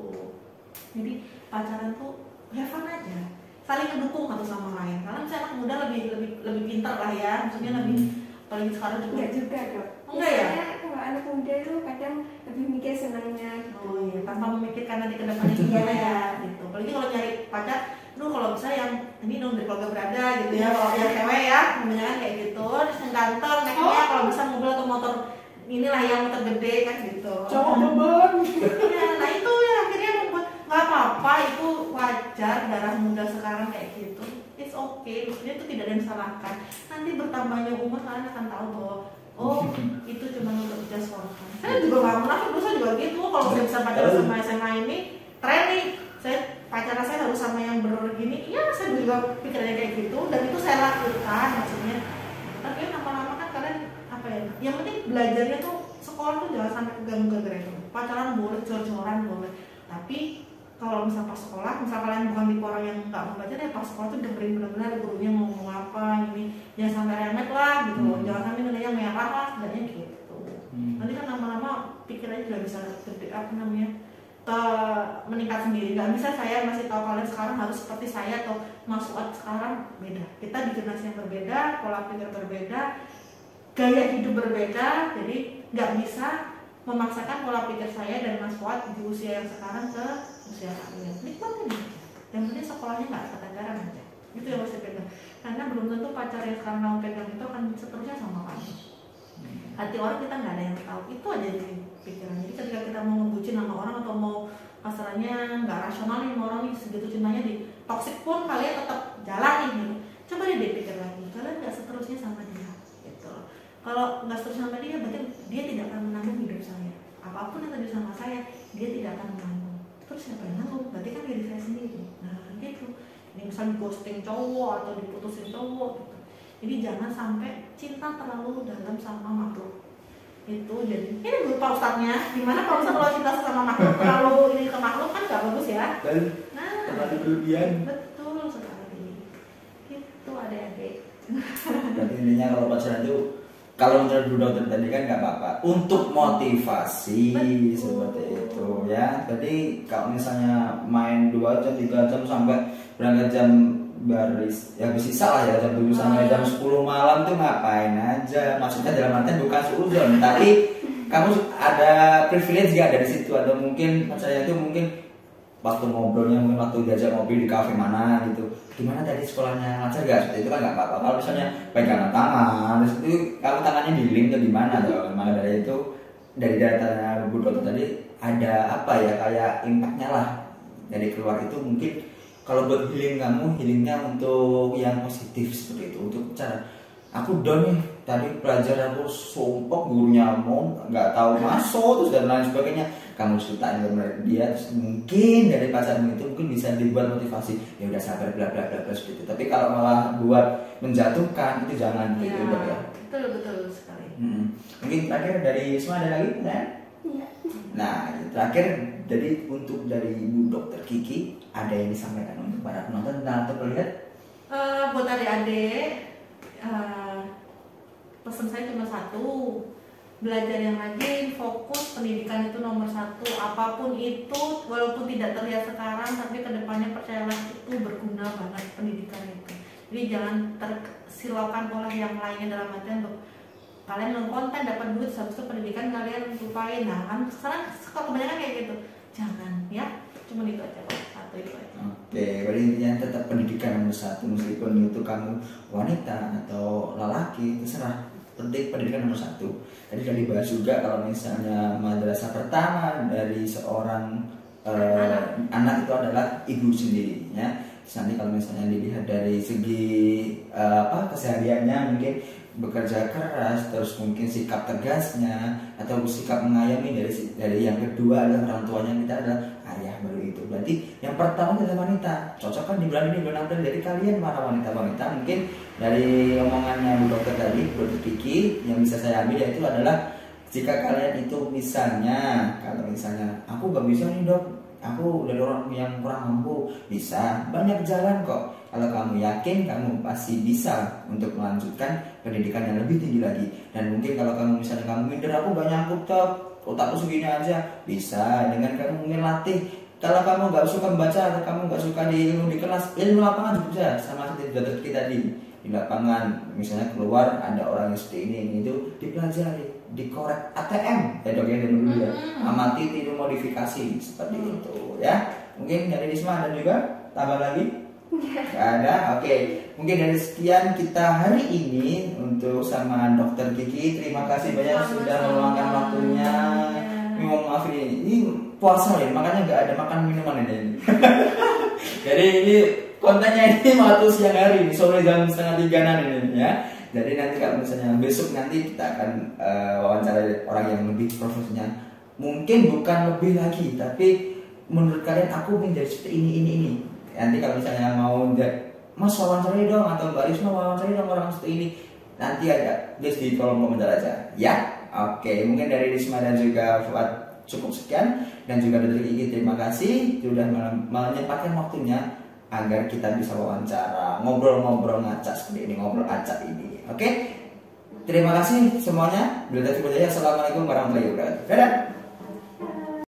Jadi pacaran tuh have fun aja, saling mendukung satu sama lain. Karena misalnya anak muda lebih pintar lah ya, maksudnya lebih apalagi sekarang juga. Enggak juga dok. Enggak ya? Kalau anak muda itu kadang lebih mikir senangnya. Oh iya, tanpa memikirkan nanti ke depannya gimana ya gitu. Apalagi kalau nyari pacar, kalau bisa yang ini dong dari keluarga berada gitu ya. Kalau yang cewek ya, kebanyakan kayak gitu, terus yang ganteng, naiknya kalau bisa mobil atau motor inilah yang motor gede kan gitu. Cowok beban. Ya, nah itu ya akhirnya membuat nggak apa-apa, itu wajar darah muda sekarang kayak gitu. It's okay, maksudnya itu tidak ada yang disalahkan. Nanti bertambahnya umur kalian akan tahu bahwa oh itu cuma untuk just for fun. Saya juga nggak munafik, dulu saya juga gitu. Kalau saya bisa pacaran sama SMA ini, tren nih. Saya pacaran saya harus sama yang begini. Iya, saya juga pikirannya kayak gitu dan itu saya lakukan maksudnya. Tapi lama-lama kan kalian apa ya? Yang penting belajarnya tuh sekolah tuh jangan sampai keganggu gara itu. Pacaran boleh, jor-joran boleh. Tapi kalau misal pas sekolah, misal kalian bukan tipe orang yang nggak mau belajar, ya pas sekolah tuh dengerin benar-benar gurunya mau ngomong apa, ini jangan sampai remet lah gitu loh, jangan sampai nilainya merah lah, sebenarnya gitu. Nanti kan lama-lama pikirannya juga bisa gede, meningkat sendiri. Nggak bisa saya masih tahu kalian sekarang harus seperti saya atau masuk sekarang beda. Kita di generasi yang berbeda, pola pikir berbeda, gaya hidup berbeda, jadi nggak bisa memaksakan pola pikir saya dan Mas Fuad di usia yang sekarang ke usia kalian. Nikmatin aja. Yang penting sekolahnya nggak ketegaran aja. Itu yang harus dipegang. Karena belum tentu pacar yang sekarang kamu pegang itu akan seterusnya sama kamu. Hati orang kita nggak ada yang tahu. Itu aja di pikiran. Jadi ketika kita mau ngebucin sama orang atau mau pasarannya nggak rasional nih sama orang nih, segitu cintanya di toxic pun kalian tetap jalanin gitu. Coba deh dipikir lagi. Kalian nggak seterusnya sama dia. Gitu. Kalau nggak seterusnya sama dia, berarti dia tidak akan menanggung hidup saya. Apapun yang terjadi sama saya, dia tidak akan menanggung. Terus siapa yang nanggung? Berarti kan diri saya sendiri. Nah gitu. Ini misalnya ghosting cowok atau diputusin cowok gitu. Jadi jangan sampai cinta terlalu dalam sama makhluk. Itu jadi ini lupa ustadznya. Gimana kalau misalnya kalau cinta sama makhluk terlalu ini ke makhluk kan nggak bagus ya. Nah terlalu berlebihan. Betul sekali. Itu adik-adik. Berarti intinya kalau pacaran itu, kalau menurut Bu Dokter tadi kan nggak apa-apa untuk motivasi. Betul. Seperti itu ya. Jadi kalau misalnya main 2 jam 3 jam sampai berangkat jam baris ya sisa lah ya jam 7 sampai jam 10 malam tuh ngapain aja, maksudnya dalam artian bukan suudzon tapi kamu ada privilege gak dari situ, atau mungkin saya itu mungkin waktu ngobrolnya, mungkin waktu diajak ngobrol di kafe mana gitu, gimana tadi sekolahnya lancar gak, seperti itu kan nggak apa-apa. Kalau misalnya pegangan tangan terus itu kalau tangannya di link tuh gimana tuh, maka dari itu dari datanya Bu Dokter tadi ada apa ya kayak impactnya lah dari keluar itu. Mungkin kalau buat healing kamu, healingnya untuk yang positif seperti itu, untuk cara aku down nih tadi pelajaran aku sumpah gurunya mau nggak tahu masuk terus dan lain sebagainya, kamu ceritain ke dia, terus mungkin dari pacarmu itu mungkin bisa dibuat motivasi, ya udah sabar bla bla bla seperti itu. Tapi kalau malah buat menjatuhkan itu jangan ya, gitu ya. Betul sekali. Mungkin terakhir dari semua ada lagi kan? Iya. Nah terakhir jadi untuk dari Bu Dokter Kiki ada yang disampaikan untuk para penonton dan atau pelihat? Buat adik-adik, pesan saya cuma satu, belajar yang rajin, fokus, pendidikan itu nomor 1. Apapun itu, walaupun tidak terlihat sekarang, tapi kedepannya percayalah itu berguna banget pendidikan itu. Jadi jangan tersilaukan oleh yang lainnya dalam artian kalian nonton dapat duit, habis itu pendidikan kalian lupain. Nah kan sekarang kebanyakan kayak gitu. Jangan ya, cuma itu aja kok, satu itu aja. Oke, berarti intinya tetap pendidikan nomor 1, meskipun itu kamu wanita atau lelaki, terserah, penting pendidikan nomor 1. Tadi sudah dibahas juga kalau misalnya madrasah pertama dari seorang anak itu adalah ibu sendiri ya. Nanti kalau misalnya dilihat dari segi kesehariannya mungkin bekerja keras, terus mungkin sikap tegasnya atau sikap mengayomi dari yang kedua adalah orang tuanya kita adalah ayah, baru itu. Berarti yang Yang pertama adalah wanita. Cocok kan di bulan ini, bulan April. Jadi kalian para wanita-wanita, mungkin dari omongannya Bu Dokter tadi, Bu Dokter Kiki, yang bisa saya ambil yaitu adalah jika kalian itu misalnya, kalau misalnya aku gak bisa nih dok, aku dari orang yang kurang mampu, bisa, banyak jalan kok. Kalau kamu yakin, kamu pasti bisa untuk melanjutkan pendidikan yang lebih tinggi lagi. Dan mungkin kalau kamu misalnya kamu minder, aku gak nyangkut dok, otakku segini aja, bisa dengan kamu mungkin latih. Kalau kamu gak suka membaca atau kamu gak suka di kelas, ilmu lapangan juga sama seperti dokter kita di lapangan. Misalnya keluar ada orang yang seperti ini itu dipelajari, dikorek ATM ya dok ya, dulu ya, amati tiru modifikasi seperti itu ya. Mungkin dari Risma dan juga tambah lagi? Gak ada, oke. Mungkin dari sekian kita hari ini untuk sama Dokter Kiki. Terima kasih banyak sudah meluangkan waktunya. Mohon maaf ini puasa ya, makanya nggak ada makan minuman ini. Jadi ini kontennya ini waktu siang hari, sore jam 2:30 ini ya. Jadi nanti kalau misalnya besok nanti kita akan wawancara orang yang lebih profesional. Mungkin bukan lebih lagi, tapi menurut kalian aku menjadi seperti ini. Nanti kalau misalnya mau Mas wawancari dong atau Mbak Risma wawancari dong orang seperti ini, nanti ada list di kolom komentar aja ya. Oke, mungkin dari Risma dan juga Fuad cukup sekian, dan juga dari Kiki terima kasih sudah menyempatkan waktunya agar kita bisa wawancara, ngobrol-ngobrol ngacak seperti ini, ngobrol acak ini. Oke, terima kasih semuanya. Assalamualaikum warahmatullahi wabarakatuh. Dadah.